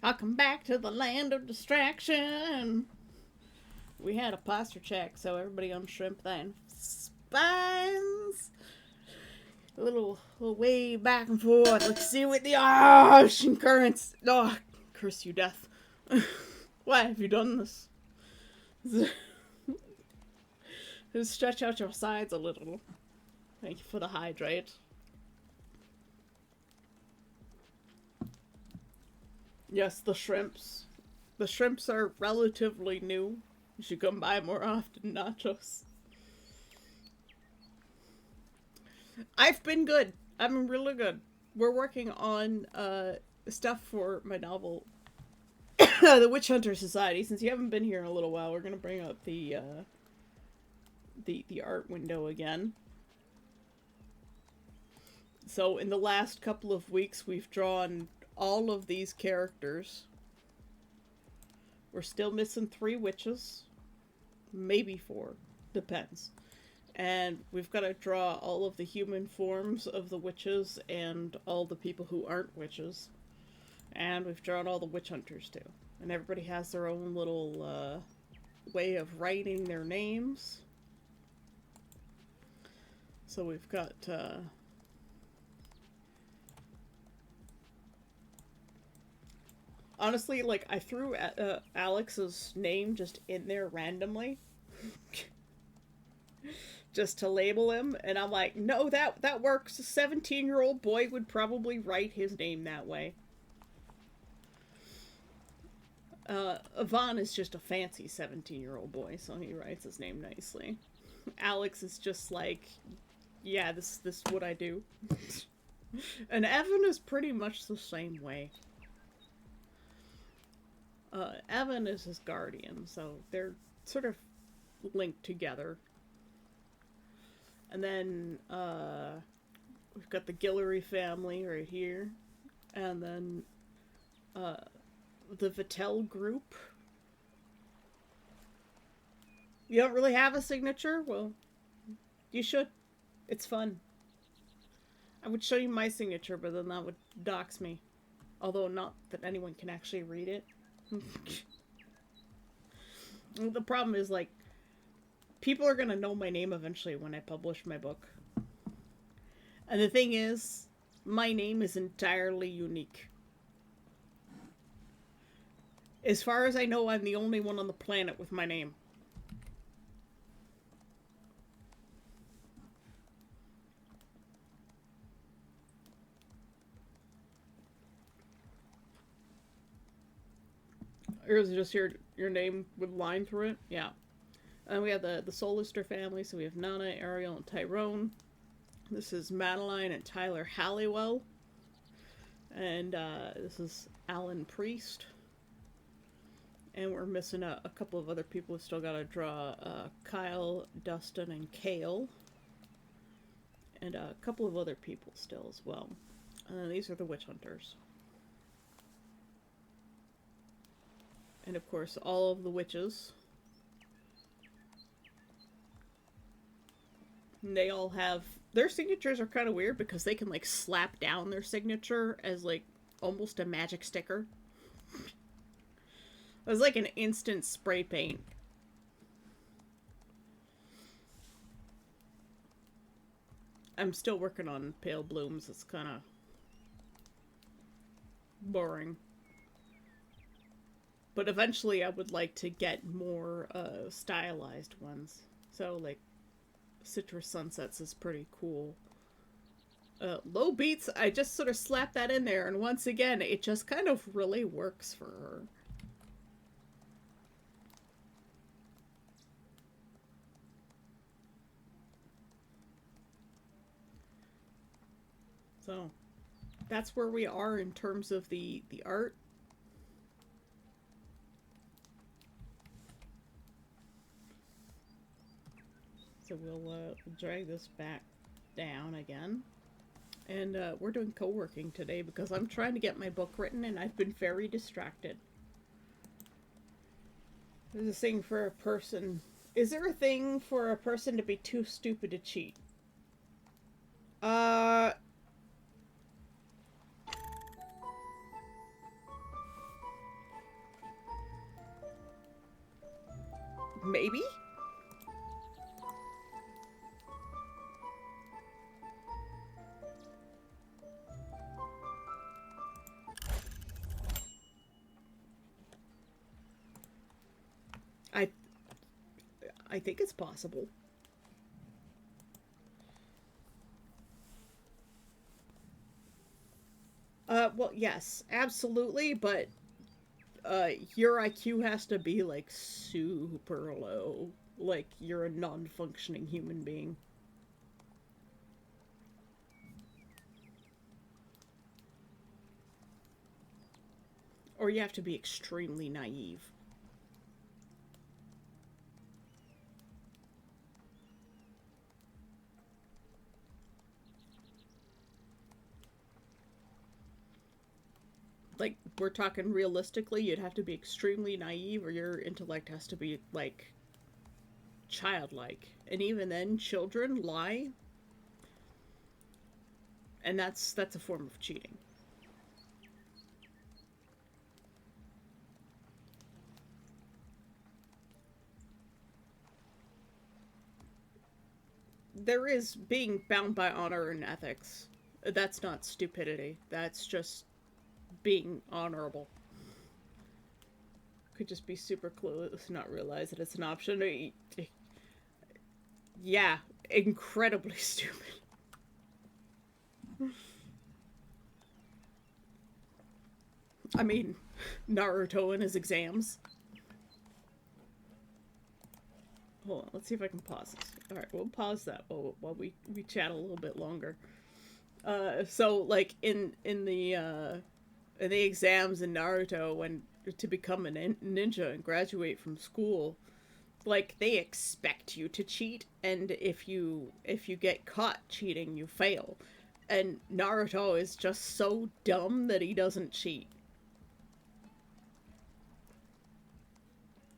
I'll come back to the land of distraction. We had a posture check, so everybody on shrimp then. Spines! A little wave back and forth. Like see with the ocean currents. Oh, curse you, death. Why have you done this? Just stretch out your sides a little. Thank you for the hydrate. Yes, the shrimps. The shrimps are relatively new. You should come by more often, Nachos. I've been good. I've been really good. We're working on stuff for my novel, The Witch Hunter Society. Since you haven't been here in a little while, we're gonna bring up the art window again. So in the last couple of weeks, we've drawn all of these characters. We're still missing 3 witches, maybe 4, depends. And we've got to draw all of the human forms of the witches and all the people who aren't witches. And we've drawn all the witch hunters too. And everybody has their own little way of writing their names. So we've got honestly, like, I threw Alex's name just in there randomly. Just to label him, and I'm like, no, that works. A 17-year-old boy would probably write his name that way. Yvonne is just a fancy 17-year-old boy, so he writes his name nicely. Alex is just like, yeah, this is what I do. And Evan is pretty much the same way. Evan is his guardian, so they're sort of linked together. And then we've got the Guillory family right here. And then the Vittel group. You don't really have a signature? Well, you should. It's fun. I would show you my signature, but then that would dox me. Although not that anyone can actually read it. The problem is, like, people are gonna know my name eventually when I publish my book. And the thing is, my name is entirely unique. As far as I know, I'm the only one on the planet with my name. Or is it just your name with line through it? Yeah. And we have the Solister family, so we have Nana, Ariel, and Tyrone. This is Madeline and Tyler Halliwell. And this is Alan Priest. And we're missing a couple of other people. We still gotta draw Kyle, Dustin, and Kale. And a couple of other people still as well. These are the witch hunters. And of course, all of the witches. And they all have... Their signatures are kind of weird because they can, like, slap down their signature as, like, almost a magic sticker. It was like an instant spray paint. I'm still working on Pale Blooms. It's kind of boring. But eventually I would like to get more stylized ones. So, like, Citrus Sunsets is pretty cool. Low Beats, I just sort of slapped that in there, and once again, it just kind of really works for her. So, that's where we are in terms of the art. So we'll drag this back down again. And we're doing co-working today because I'm trying to get my book written and I've been very distracted. There's a thing for a person. Is there a thing for a person to be too stupid to cheat? Maybe? I think it's possible. Well, yes, absolutely, but your IQ has to be, like, super low. Like, you're a non-functioning human being. Or you have to be extremely naive. Like, we're talking realistically, you'd have to be extremely naive or your intellect has to be, like, childlike. And even then, children lie. And that's a form of cheating. there is being bound by honor and ethics. That's not stupidity. That's just being honorable. Could just be super clueless, not realize that it's an option. Yeah, incredibly stupid. I mean, Naruto and his exams. Hold on, let's see if I can pause this. Alright, we'll pause that while we chat a little bit longer. So like in the exams in Naruto, when to become a ninja and graduate from school, like they expect you to cheat, and if you get caught cheating, you fail. And Naruto is just so dumb that he doesn't cheat.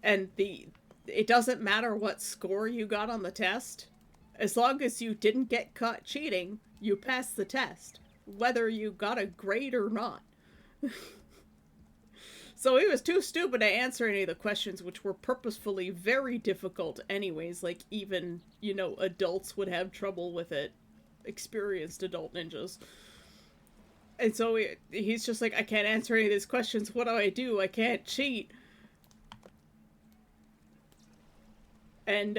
And it doesn't matter what score you got on the test. As long as you didn't get caught cheating, you passed the test, whether you got a grade or not. So he was too stupid to answer any of the questions, which were purposefully very difficult anyways. Like, even, adults would have trouble with it. Experienced adult ninjas. And so he's just like, I can't answer any of these questions. What do? I can't cheat. And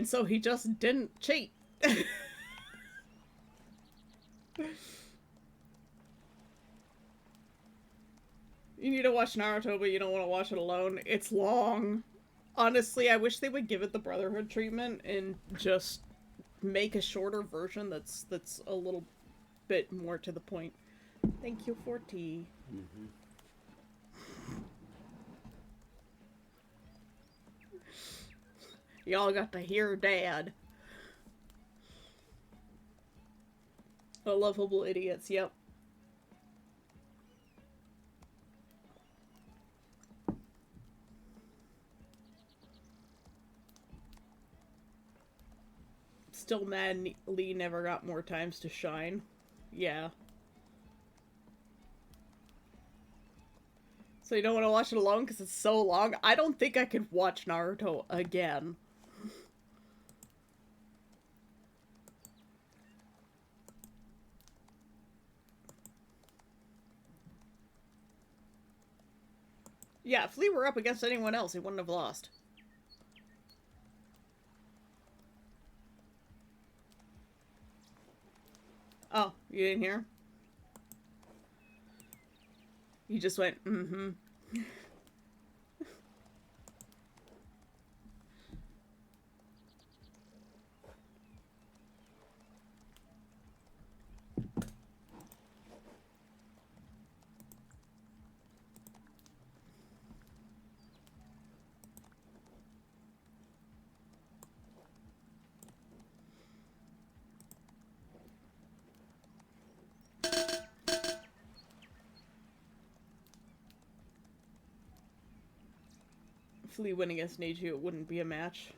so he just didn't cheat. You need to watch Naruto, but you don't want to watch it alone. It's long. Honestly, I wish they would give it the Brotherhood treatment and just make a shorter version that's a little bit more to the point. Thank you for tea. Mm-hmm. Y'all got to hear Dad. Oh, lovable idiots, yep. Still mad Lee never got more times to shine. Yeah. So you don't want to watch it alone because it's so long? I don't think I could watch Naruto again. Yeah, if Lee were up against anyone else, he wouldn't have lost. Oh, you didn't hear? You just went, mm-hmm. If Lee went against Neji, it wouldn't be a match.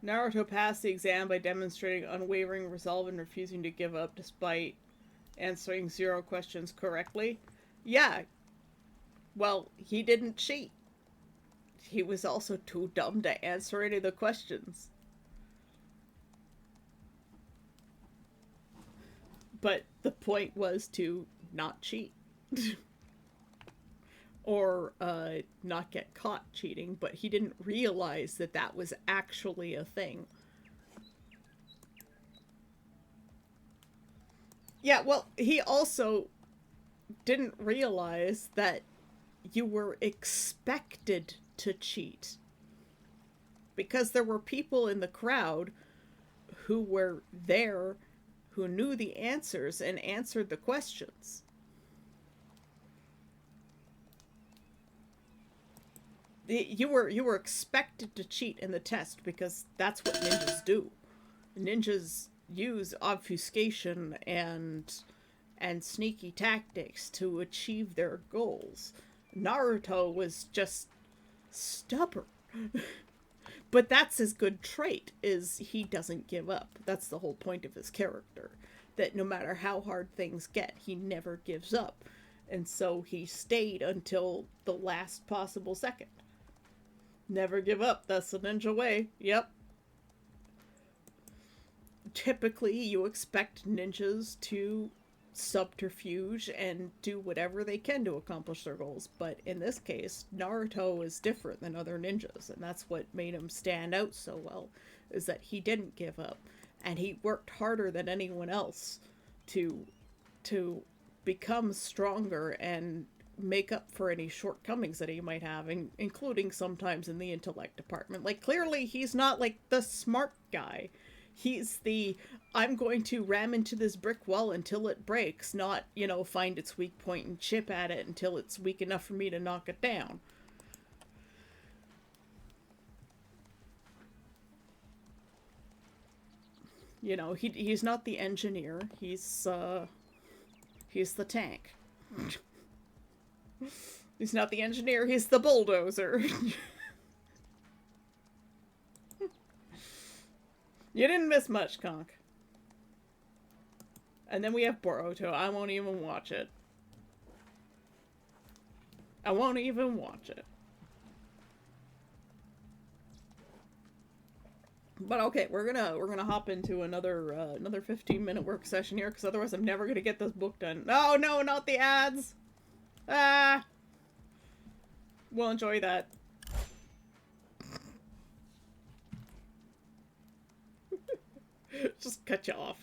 Naruto passed the exam by demonstrating unwavering resolve and refusing to give up despite answering 0 questions correctly. Yeah. Well, he didn't cheat. He was also too dumb to answer any of the questions. But the point was to not cheat. Or not get caught cheating, but he didn't realize that that was actually a thing. Yeah, well, he also didn't realize that you were expected to cheat. Because there were people in the crowd who were there, who knew the answers and answered the questions. You were expected to cheat in the test because that's what ninjas do. Ninjas use obfuscation and sneaky tactics to achieve their goals. Naruto was just stubborn. But that's his good trait, is he doesn't give up. That's the whole point of his character. that no matter how hard things get, he never gives up. And so he stayed until the last possible second. Never give up. That's the ninja way. Yep. Typically, you expect ninjas to subterfuge and do whatever they can to accomplish their goals. But in this case, Naruto is different than other ninjas, and that's what made him stand out so well, is that he didn't give up. And he worked harder than anyone else to become stronger and make up for any shortcomings that he might have, including sometimes in the intellect department. Like, clearly he's not like the smart guy. He's the, I'm going to ram into this brick wall until it breaks, not, you know, find its weak point and chip at it until it's weak enough for me to knock it down. You know, he's not the engineer. He's the tank. He's not the engineer, he's the bulldozer. You didn't miss much, Conk. And then we have Boruto. I won't even watch it. I won't even watch it. But okay, we're gonna hop into another 15-minute work session here, because otherwise I'm never gonna get this book done. Oh no, not the ads! Ah! We'll enjoy that. Just cut you off.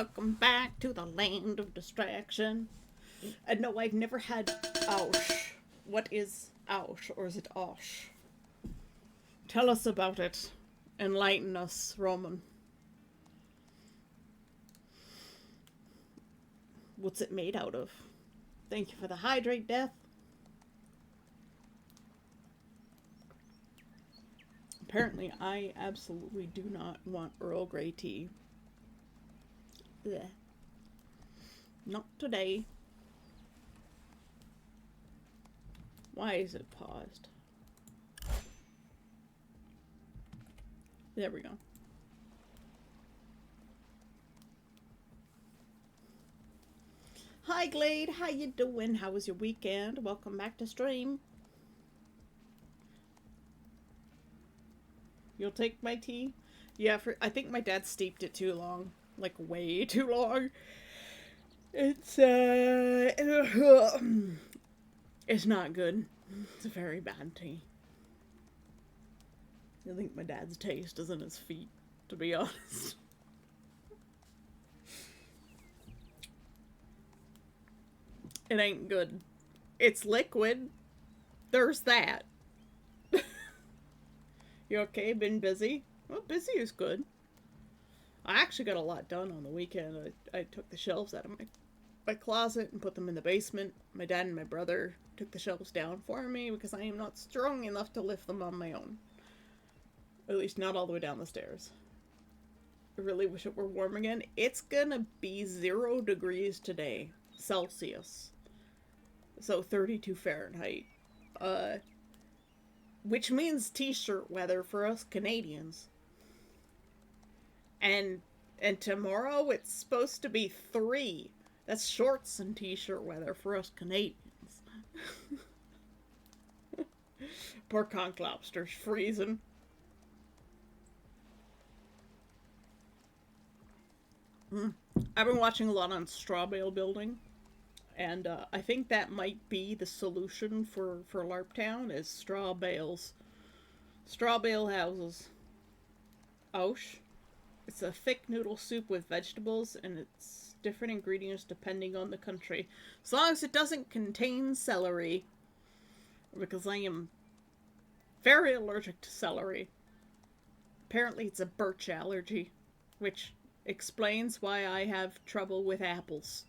Welcome back to the land of distraction. And no, I've never had Ausch. What is Ausch, or is it Osh? Tell us about it. Enlighten us, Roman. What's it made out of? Thank you for the hydrate, Death. Apparently, I absolutely do not want Earl Grey tea. Blech. Not today. Why is it paused? There we go. Hi Glade, how you doing? How was your weekend? Welcome back to stream. You'll take my tea? Yeah, I think my dad steeped it too long. Like, way too long. It's not good. It's a very bad tea. I think my dad's taste is in his feet, to be honest. It ain't good. It's liquid. There's that. You okay? Been busy? Well, busy is good. I actually got a lot done on the weekend. I took the shelves out of my closet and put them in the basement. My dad and my brother took the shelves down for me because I am not strong enough to lift them on my own. At least not all the way down the stairs. I really wish it were warm again. It's gonna be 0 degrees today, Celsius. So 32 Fahrenheit. Which means t-shirt weather for us Canadians. And tomorrow it's supposed to be 3. That's shorts and t-shirt weather for us Canadians. Poor conch lobster's freezing. I've been watching a lot on straw bale building. And I think that might be the solution for LARP Town is straw bales. Straw bale houses. Ausch. It's a thick noodle soup with vegetables, and it's different ingredients depending on the country. As long as it doesn't contain celery. Because I am very allergic to celery. Apparently it's a birch allergy. Which explains why I have trouble with apples.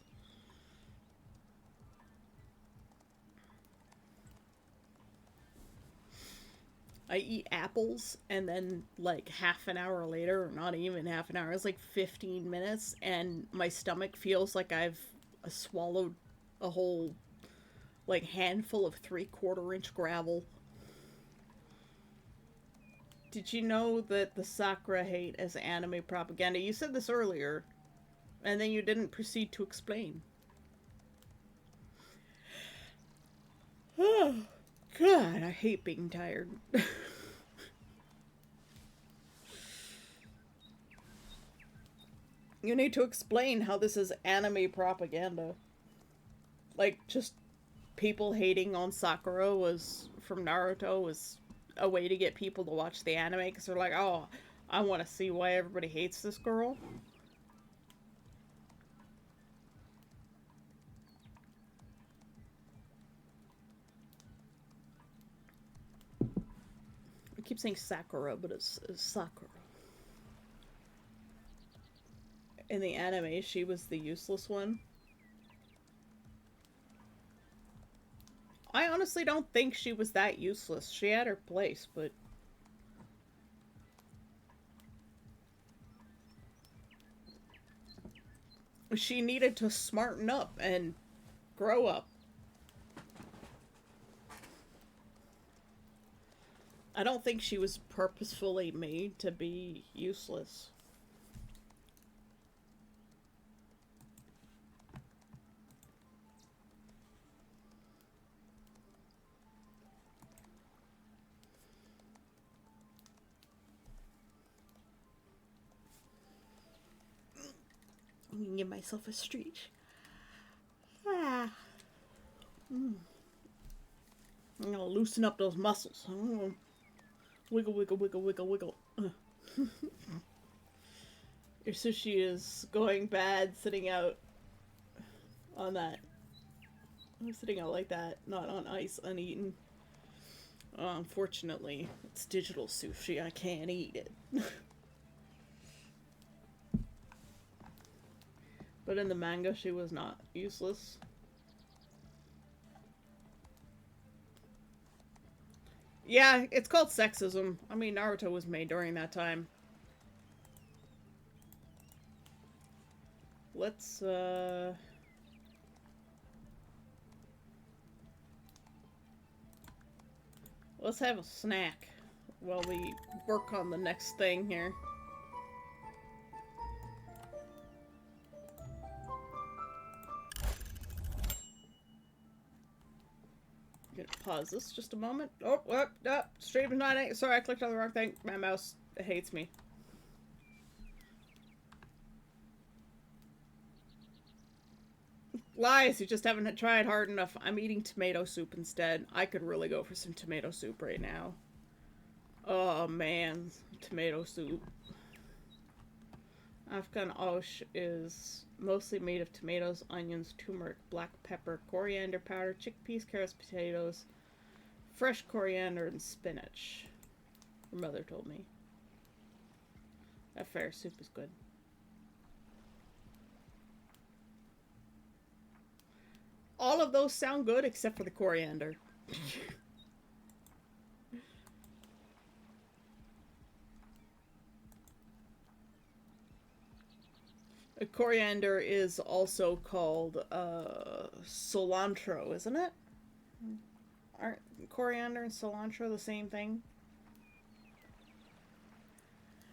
I eat apples, and then, like, half an hour later, or not even half an hour, it's like 15 minutes, and my stomach feels like I've swallowed a whole, like, handful of 3/4-inch gravel. Did you know that the Sakura hate as anime propaganda? You said this earlier, and then you didn't proceed to explain. Oh, God, I hate being tired. You need to explain how this is anime propaganda. Like, just people hating on Sakura was from Naruto was a way to get people to watch the anime because they're like, oh, I want to see why everybody hates this girl. I keep saying Sakura, but it's Sakura. In the anime, she was the useless one. I honestly don't think she was that useless. She had her place, but... she needed to smarten up and grow up. I don't think she was purposefully made to be useless. I'm gonna give myself a stretch. I'm gonna loosen up those muscles. Wiggle, wiggle, wiggle, wiggle, wiggle. Your sushi is going bad sitting out on that. I'm sitting out like that, not on ice, uneaten. Unfortunately, it's digital sushi. I can't eat it. But in the manga, she was not useless. Yeah, it's called sexism. I mean, Naruto was made during that time. Let's have a snack while we work on the next thing here. I'm gonna pause this just a moment. Oh, stream is not. Sorry, I clicked on the wrong thing. My mouse hates me. Lies, you just haven't tried hard enough. I'm eating tomato soup instead. I could really go for some tomato soup right now. Oh man, tomato soup. Afghan osh is mostly made of tomatoes, onions, turmeric, black pepper, coriander powder, chickpeas, carrots, potatoes, fresh coriander, and spinach. Her mother told me. That fair soup is good. All of those sound good except for the coriander. A coriander is also called cilantro, isn't it? Aren't coriander and cilantro the same thing?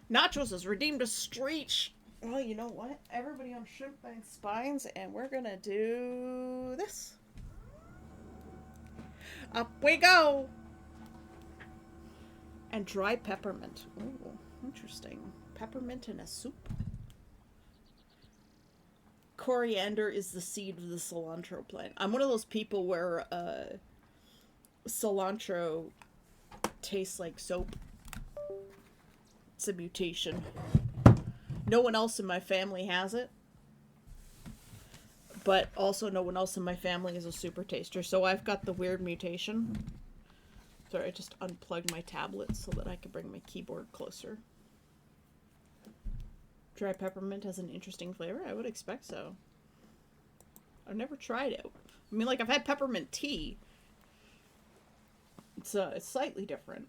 Nachos has redeemed a streak. Well, you know what? Everybody on Shrimp and Spines, and we're gonna do this. Up we go! And dry peppermint. Ooh, interesting. Peppermint in a soup. Coriander is the seed of the cilantro plant. I'm one of those people where cilantro tastes like soap. It's a mutation. No one else in my family has it. But also no one else in my family is a super taster. So I've got the weird mutation. Sorry, I just unplugged my tablet so that I could bring my keyboard closer. Dry peppermint has an interesting flavor? I would expect so. I've never tried it. I mean, like, I've had peppermint tea. It's slightly different.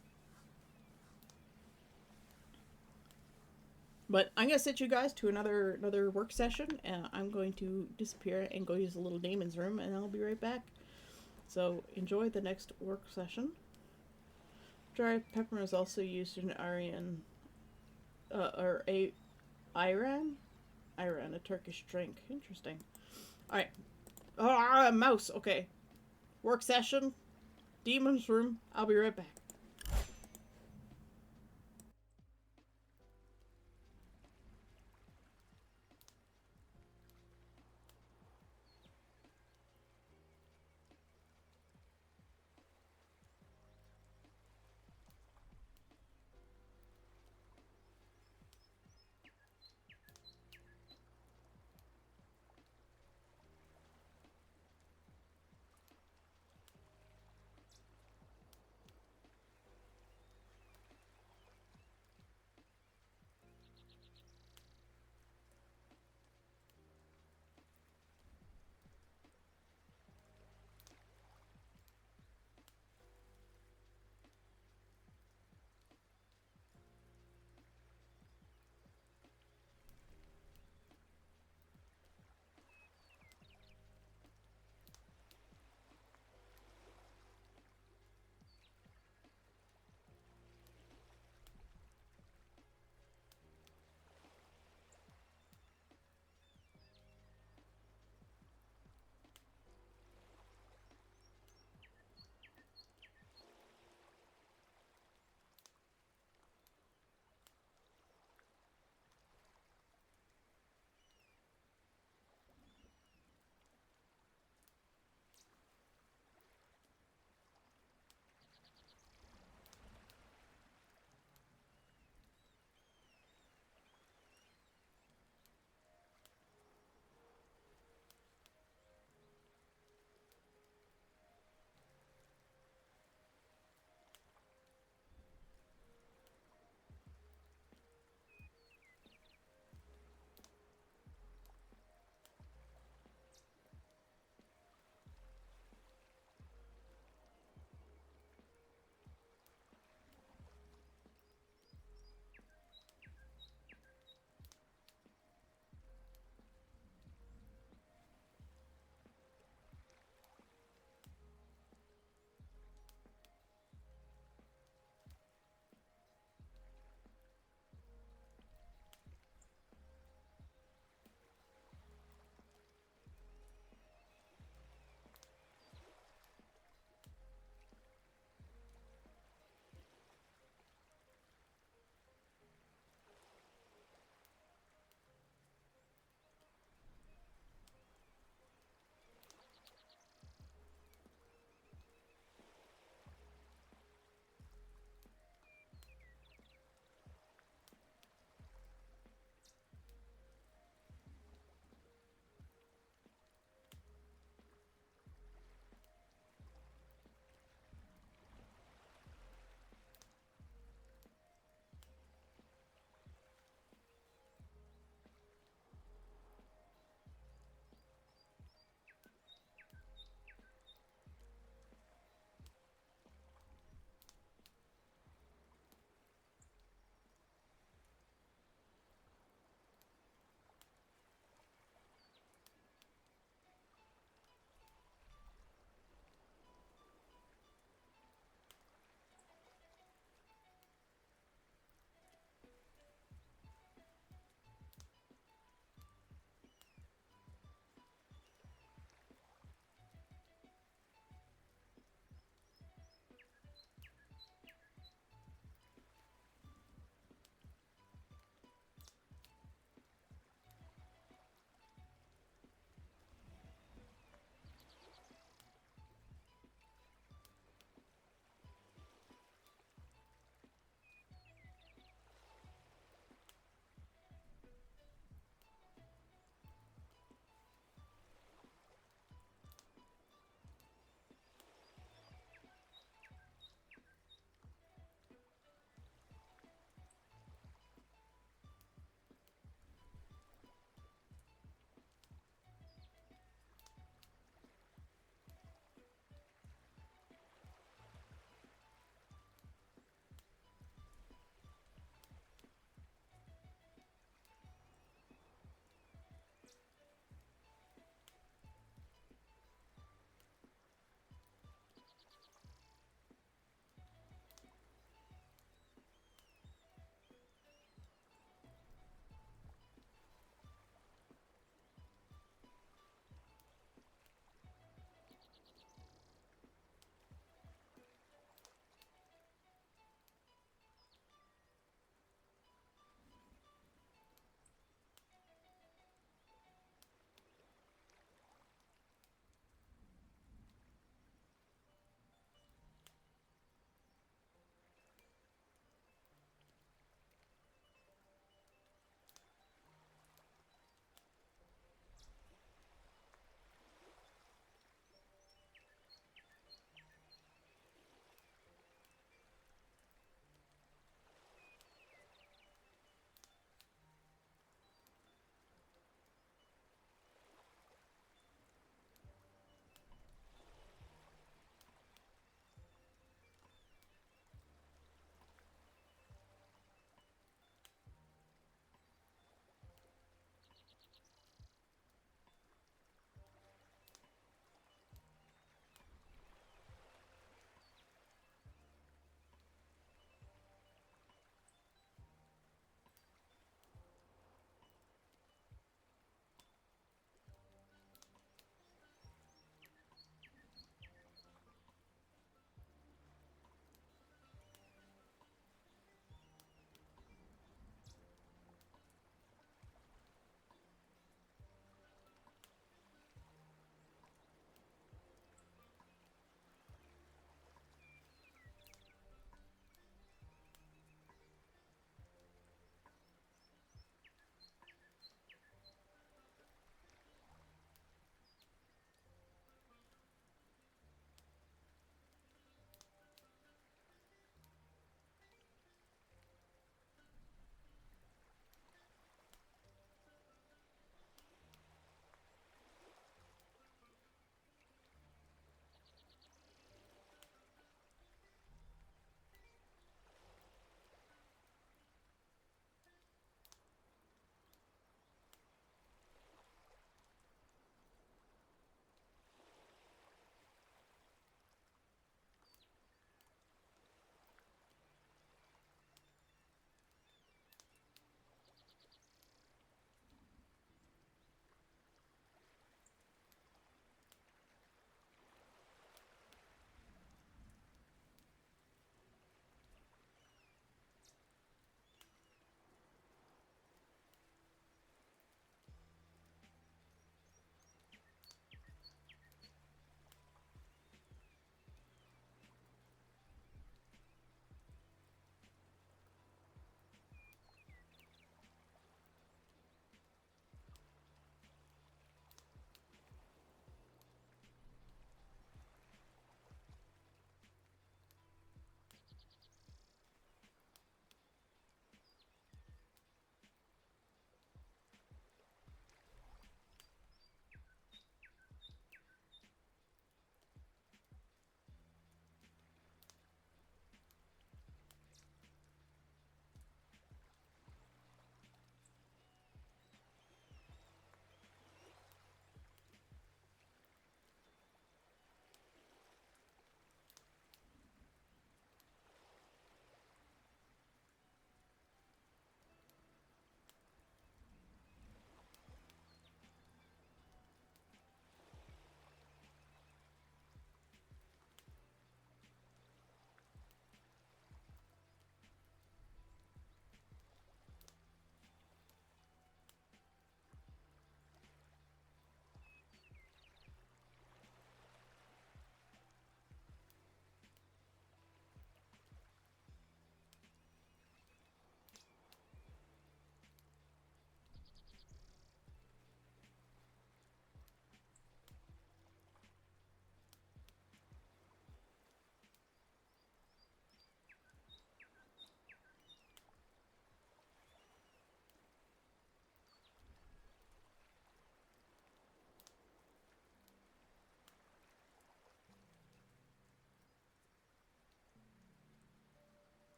But I'm going to sit you guys to another work session, and I'm going to disappear and go use the little demon's room, and I'll be right back. So enjoy the next work session. Dry peppermint is also used in Iran, Iran, a Turkish drink. Interesting. All right. Mouse. Okay. Work session. Demon's room. I'll be right back.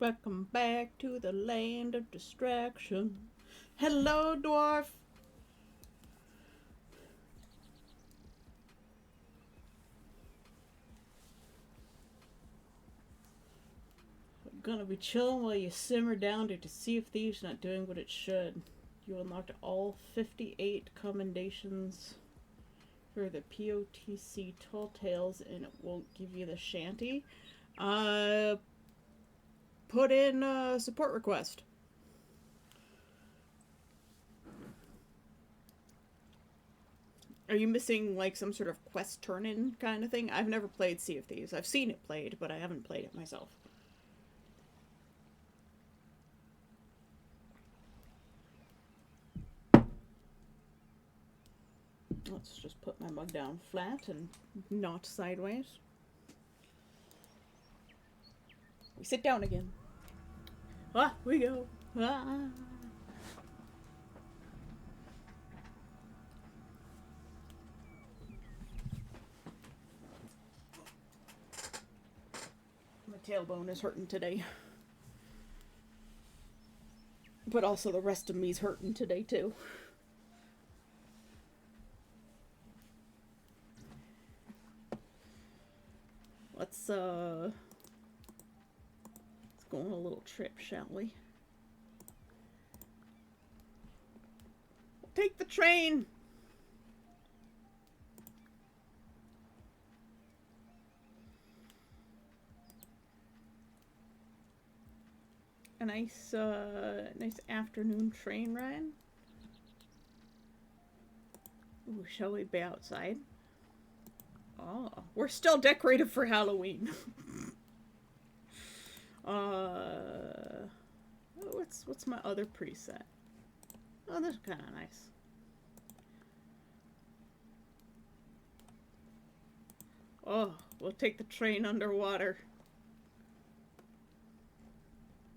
Welcome back to the land of distraction. Hello, dwarf. I'm gonna be chilling while you simmer down to see if Thieves not doing what it should. You unlocked all 58 commendations for the POTC Tall Tales, and it won't give you the shanty. Put in a support request. Are you missing like some sort of quest turn-in kind of thing? I've never played Sea of Thieves. I've seen it played, but I haven't played it myself. Let's just put my mug down flat and not sideways. We sit down again. Ah, we go. Ah. My tailbone is hurting today. But also the rest of me's hurting today too. Let's go on a little trip, shall we? Take the train! A nice afternoon train ride. Ooh, shall we be outside? Oh, we're still decorated for Halloween. What's my other preset? Oh, this is kind of nice. Oh, we'll take the train underwater.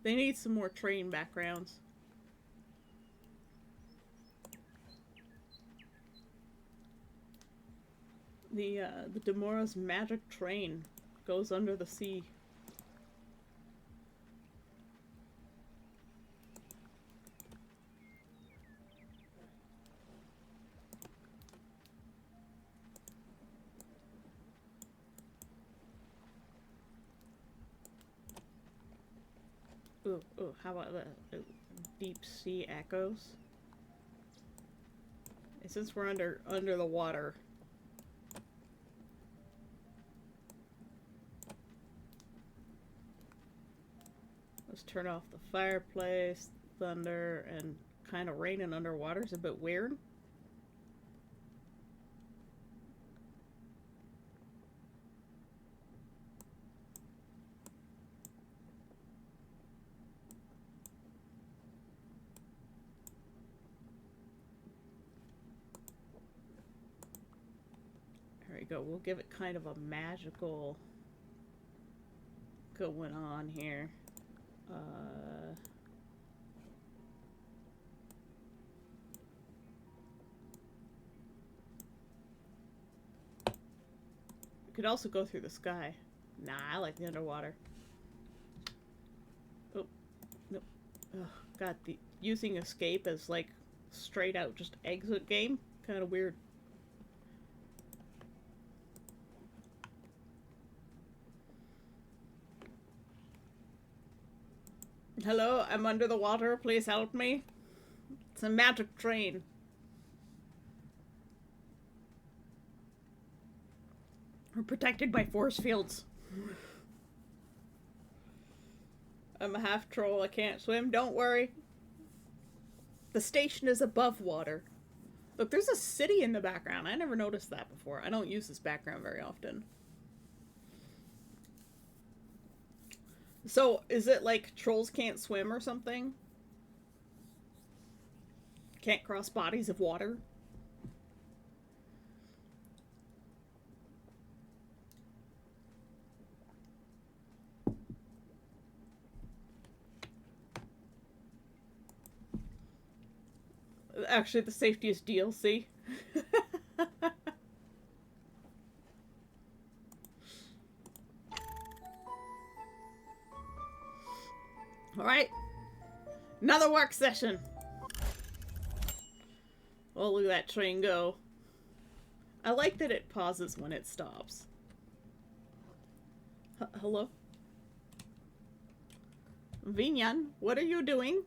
They need some more train backgrounds. The Demora's magic train goes under the sea. Ooh, how about the deep sea echoes? And since we're under the water, let's turn off the fireplace. Thunder and kind of raining underwater is a bit weird. There we go. We'll give it kind of a magical going on here. We could also go through the sky. Nah, I like the underwater. Oh, no. Oh, God, using escape as like straight out just exit game? Kind of weird. Hello, I'm under the water. Please help me. It's a magic train. We're protected by force fields. I'm a half troll. I can't swim. Don't worry. The station is above water. Look, there's a city in the background. I never noticed that before. I don't use this background very often. So, is it like trolls can't swim or something? Can't cross bodies of water? Actually, the safety is DLC. Alright. Another work session. Oh, look at that train go. I like that it pauses when it stops. Hello? Vinyan, what are you doing?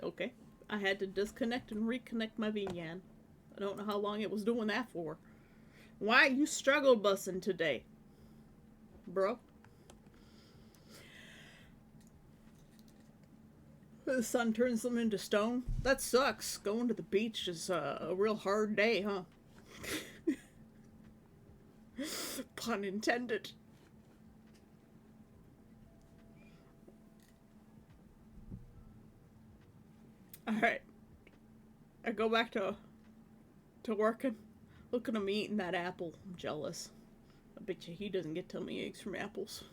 Okay. I had to disconnect and reconnect my Vinyan. I don't know how long it was doing that for. Why you struggle bussing today? Bro? The sun turns them into stone? That sucks. Going to the beach is a real hard day, huh? Pun intended. Alright. I go back to working. Look at him eating that apple. I'm jealous. I bet you he doesn't get tummy aches from apples.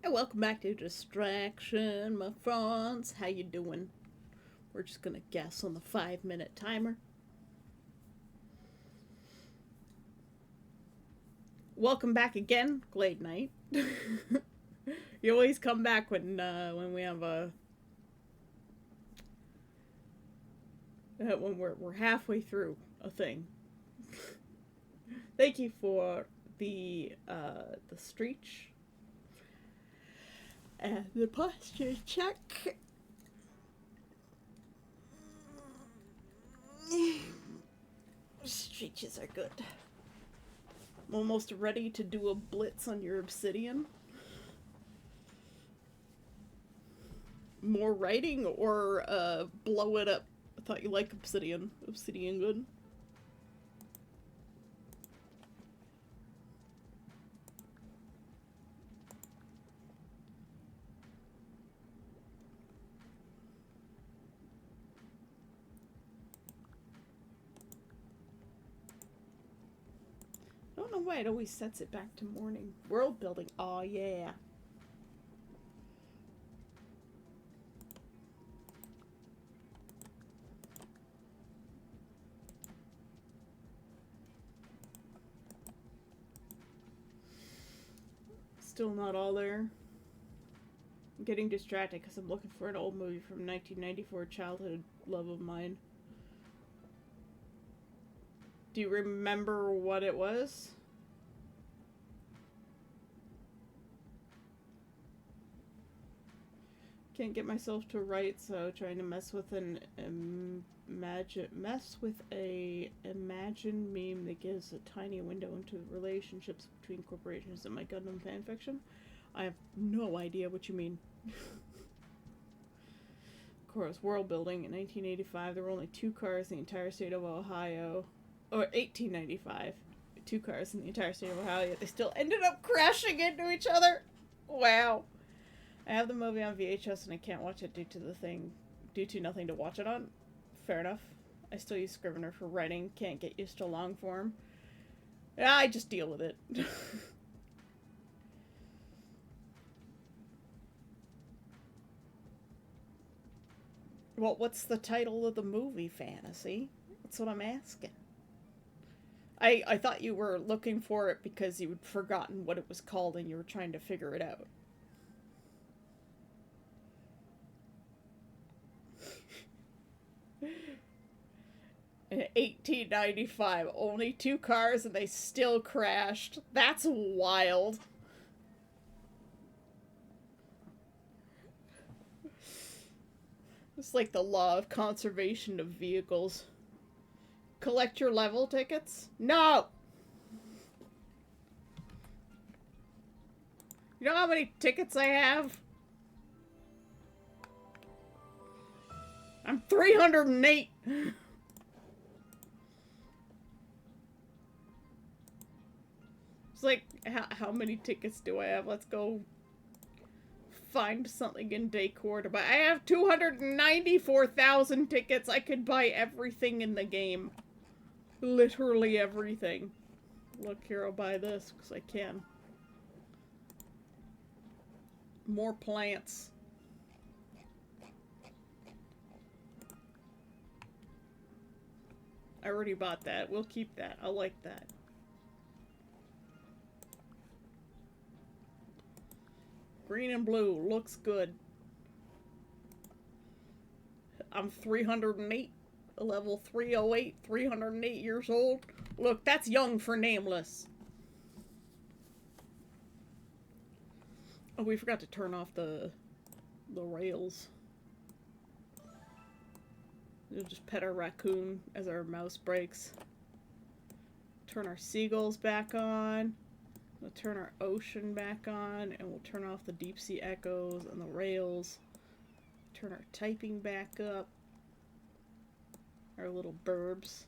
Hey, welcome back to Distraction, my friends. How you doing? We're just gonna guess on the 5-minute timer. Welcome back again, Glade Knight. You always come back when we have a when we're halfway through a thing. Thank you for the streech and the posture check. Streeches are good. I'm almost ready to do a blitz on your obsidian. More writing or blow it up? I thought you liked obsidian. Obsidian good. I don't know why it always sets it back to morning. World building. Oh yeah. Still not all there. I'm getting distracted because I'm looking for an old movie from 1994, childhood love of mine. Do you remember what it was? Can't get myself to write, so trying to mess with a imagined meme that gives a tiny window into relationships between corporations and my Gundam fanfiction. I have no idea what you mean. Of course, world building in 1985. There were only 2 cars in the entire state of Ohio. Or 1895. 2 cars in the entire state of Ohio, yet they still ended up crashing into each other. Wow. I have the movie on VHS and I can't watch it due to nothing to watch it on. Fair enough. I still use Scrivener for writing. Can't get used to long form. Yeah, I just deal with it. Well, what's the title of the movie, Fantasy? That's what I'm asking. I thought you were looking for it because you had forgotten what it was called and you were trying to figure it out. In 1895, only 2 cars and they still crashed. That's wild. It's like the law of conservation of vehicles. Collect your level tickets? No! You know how many tickets I have? I'm 308. It's like, how many tickets do I have? Let's go find something in Decor to buy. I have 294,000 tickets. I could buy everything in the game. Literally everything. Look here, I'll buy this because I can. More plants. I already bought that. We'll keep that. I like that. Green and blue. Looks good. I'm 308. Level 308. 308 years old. Look, that's young for nameless. Oh, we forgot to turn off the rails. We'll just pet our raccoon as our mouse breaks. Turn our seagulls back on. We'll turn our ocean back on, and we'll turn off the deep sea echoes and the rails. Turn our typing back up. Our little burbs.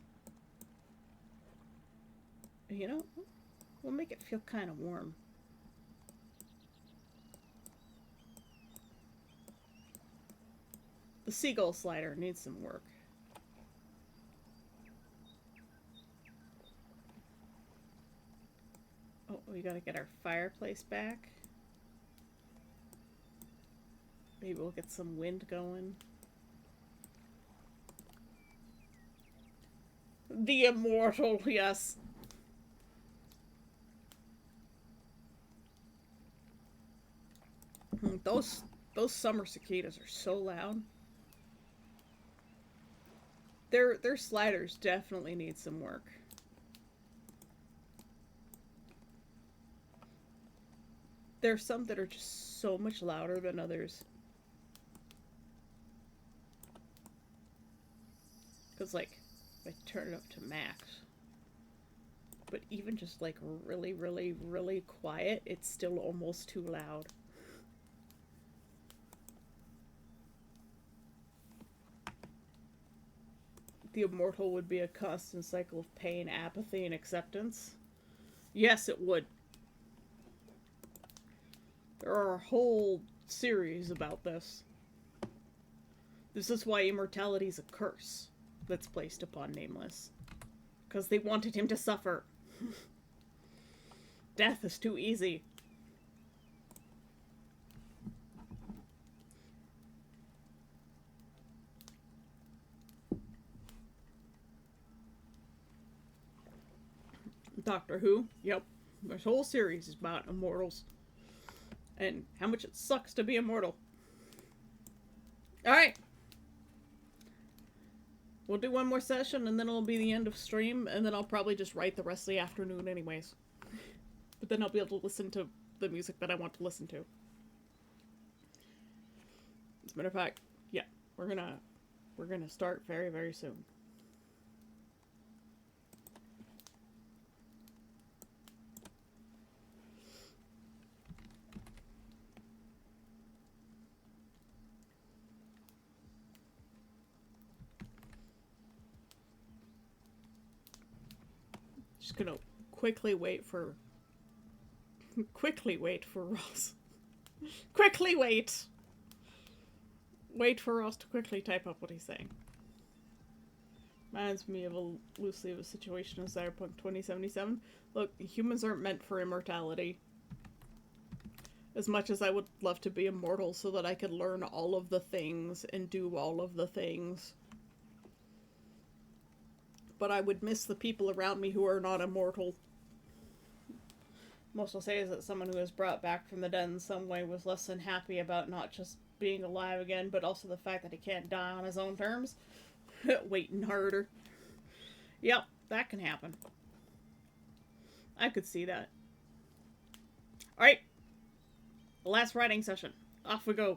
You know, we'll make it feel kind of warm. The seagull slider needs some work. Oh, we gotta get our fireplace back. Maybe we'll get some wind going. The immortal, yes. Those summer cicadas are so loud. Their sliders definitely need some work. There's some that are just so much louder than others. Because, like, I turn it up to max. But even just, like, really, really, really quiet, it's still almost too loud. The immortal would be a constant cycle of pain, apathy, and acceptance. Yes, it would. There are a whole series about this. This is why immortality is a curse that's placed upon Nameless. Because they wanted him to suffer. Death is too easy. Doctor Who, yep. This whole series is about immortals. And how much it sucks to be immortal. Alright. We'll do one more session and then it'll be the end of stream, and then I'll probably just write the rest of the afternoon anyways. But then I'll be able to listen to the music that I want to listen to. As a matter of fact, yeah, we're gonna start very, very soon. Just gonna quickly wait for Ross. Quickly wait! Wait for Ross to quickly type up what he's saying. Reminds me of loosely of a situation in Cyberpunk 2077. Look, humans aren't meant for immortality. As much as I would love to be immortal so that I could learn all of the things and do all of the things. But I would miss the people around me who are not immortal. Most I'll say is that someone who was brought back from the dead in some way was less than happy about not just being alive again, but also the fact that he can't die on his own terms. Waiting harder. Yep, that can happen. I could see that. Alright. Last writing session. Off we go.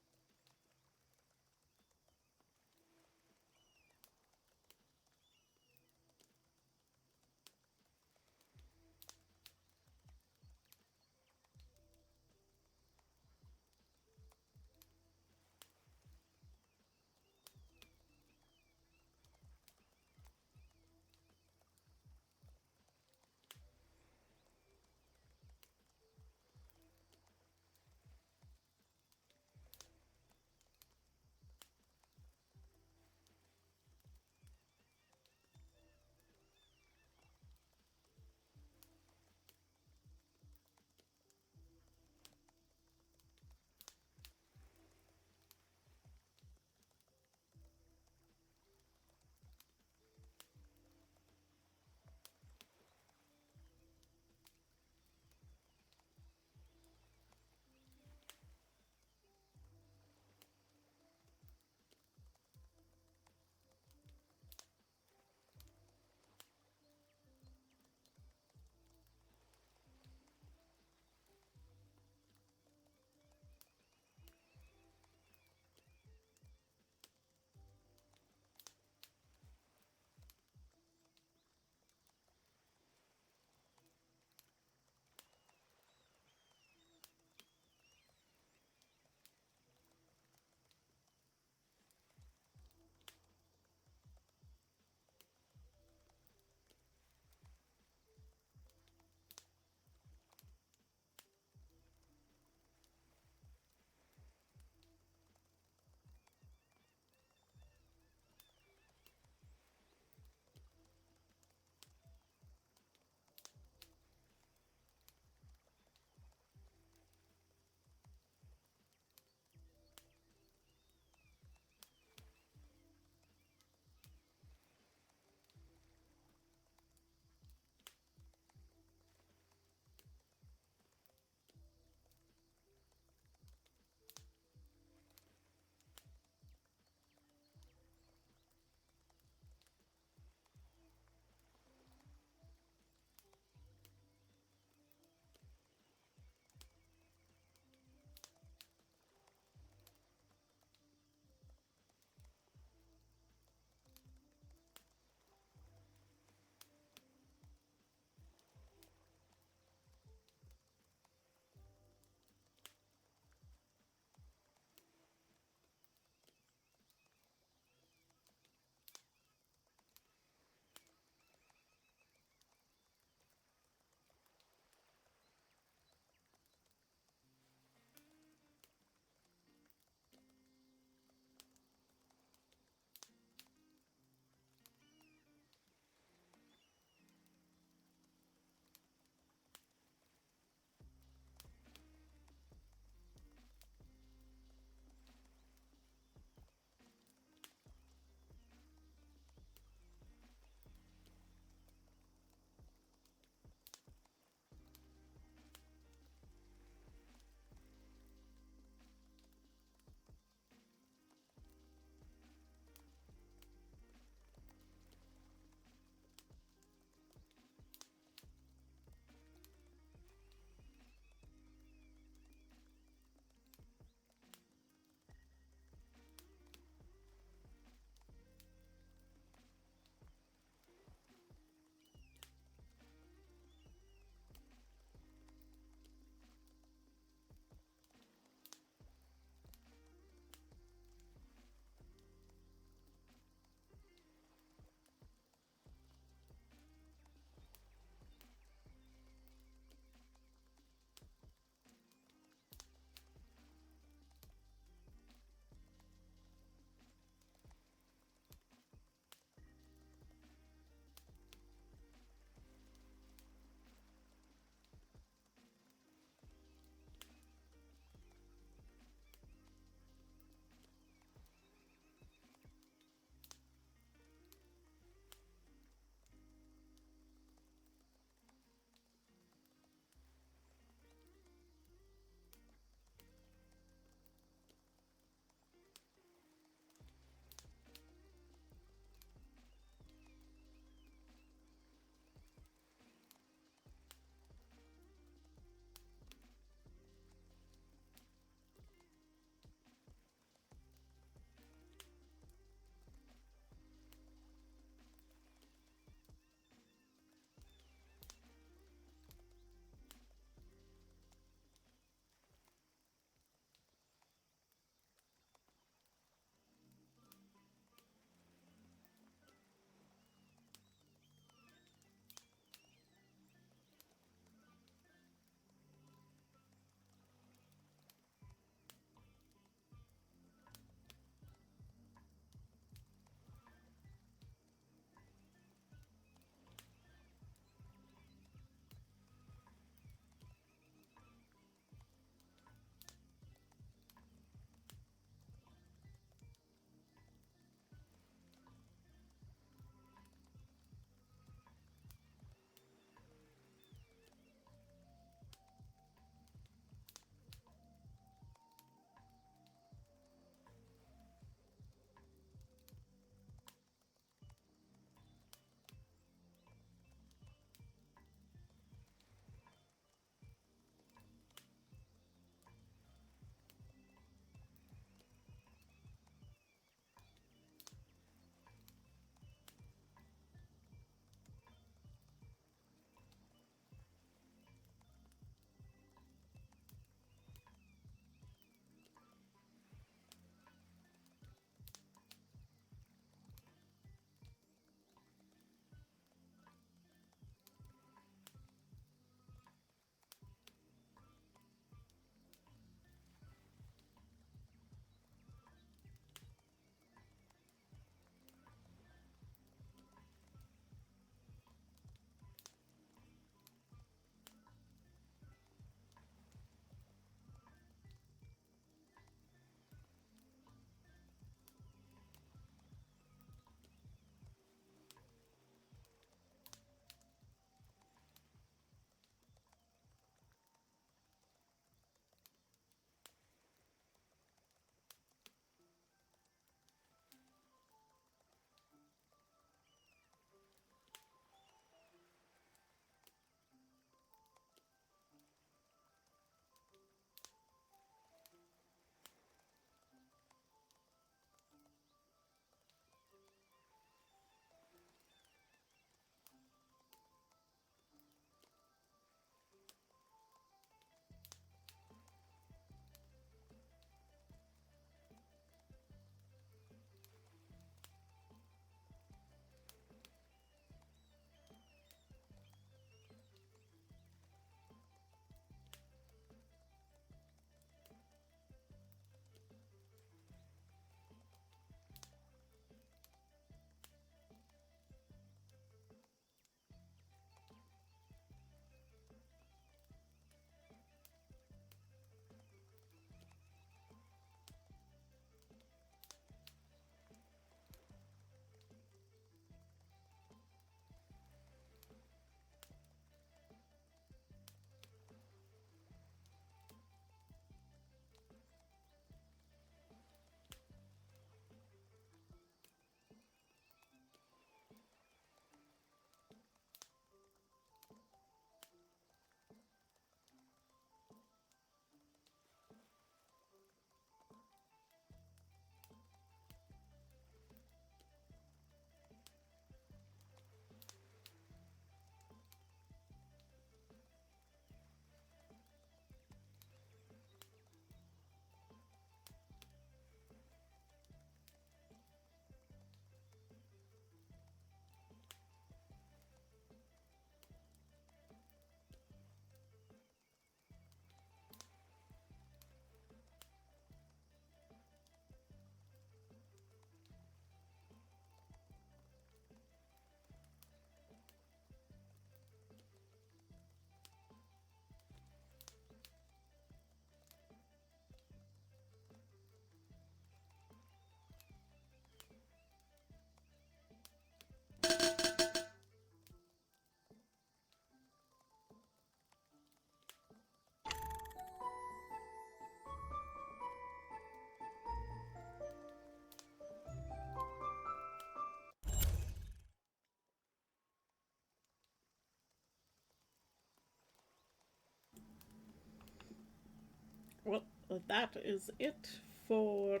that is it for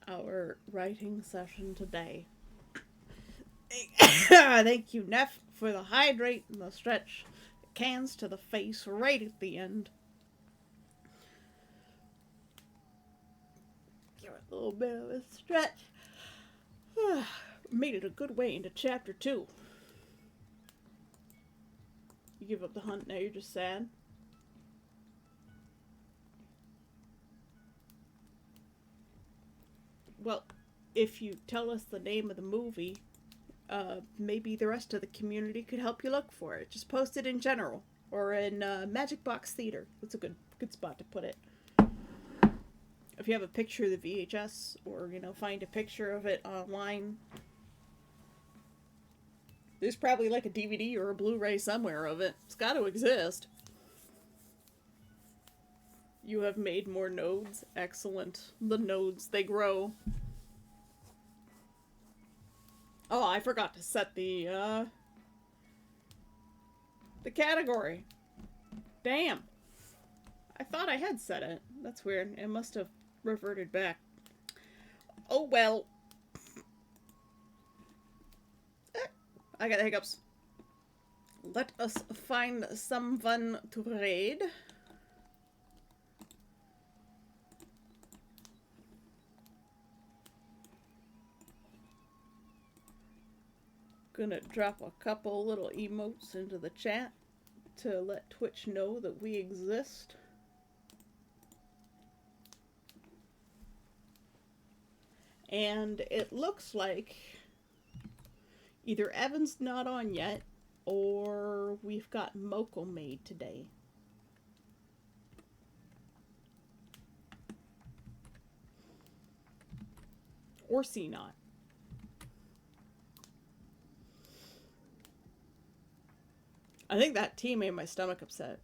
our writing session today. Thank you, Neff, for the hydrate and the stretch cans to the face right at the end. Give it a little bit of a stretch. Made it a good way into chapter 2. You give up the hunt, now you're just sad. Well, if you tell us the name of the movie, maybe the rest of the community could help you look for it. Just post it in general, or in Magic Box Theater. That's a good spot to put it. If you have a picture of the VHS, or, you know, find a picture of it online, there's probably like a DVD or a Blu-ray somewhere of it. It's got to exist. You have made more nodes. Excellent. The nodes, they grow. Oh, I forgot to set the category. Damn. I thought I had set it. That's weird. It must have reverted back. Oh well. I got the hiccups. Let us find someone to raid. Gonna drop a couple little emotes into the chat to let Twitch know that we exist. And it looks like either Evan's not on yet, or we've got Moko made today. Or C not. I think that tea made my stomach upset.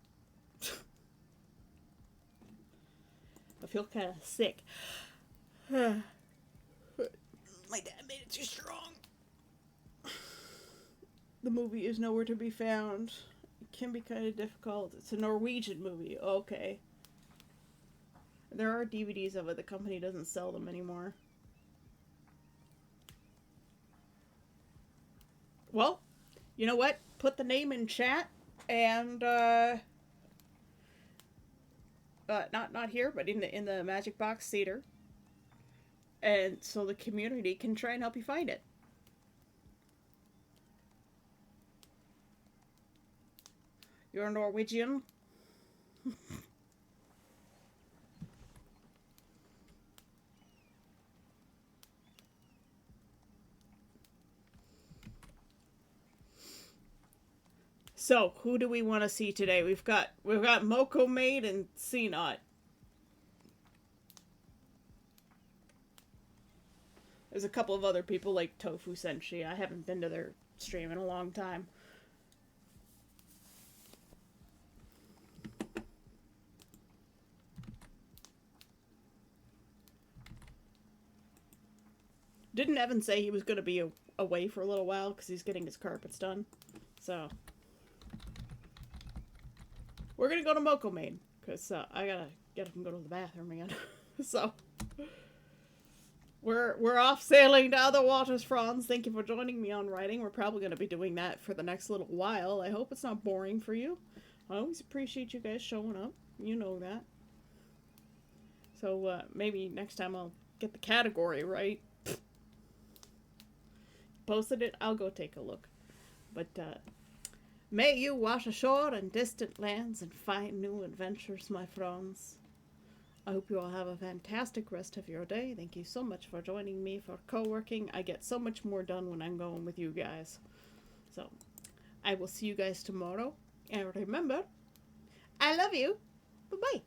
I feel kind of sick. My dad made it too strong. The movie is nowhere to be found. It can be kind of difficult. It's a Norwegian movie. Okay. There are DVDs of it. The company doesn't sell them anymore. Well, you know what? Put the name in chat, and not here, but in the Magic Box Theater, and so the community can try and help you find it. You're Norwegian. So, who do we want to see today? We've got Moko Maid and C-Not. There's a couple of other people like Tofu Senshi. I haven't been to their stream in a long time. Didn't Evan say he was going to be away for a little while because he's getting his carpets done? So we're going to go to Moko Maid because I got to get him to go to the bathroom again. So we're off sailing to other waters, Franz. Thank you for joining me on writing. We're probably going to be doing that for the next little while. I hope it's not boring for you. I always appreciate you guys showing up. You know that. So maybe next time I'll get the category right. Posted it, I'll go take a look. But may you wash ashore in distant lands and find new adventures, my friends. I hope you all have a fantastic rest of your day. Thank you so much for joining me for co-working. I get so much more done when I'm going with you guys. So, I will see you guys tomorrow. And remember, I love you. Bye-bye.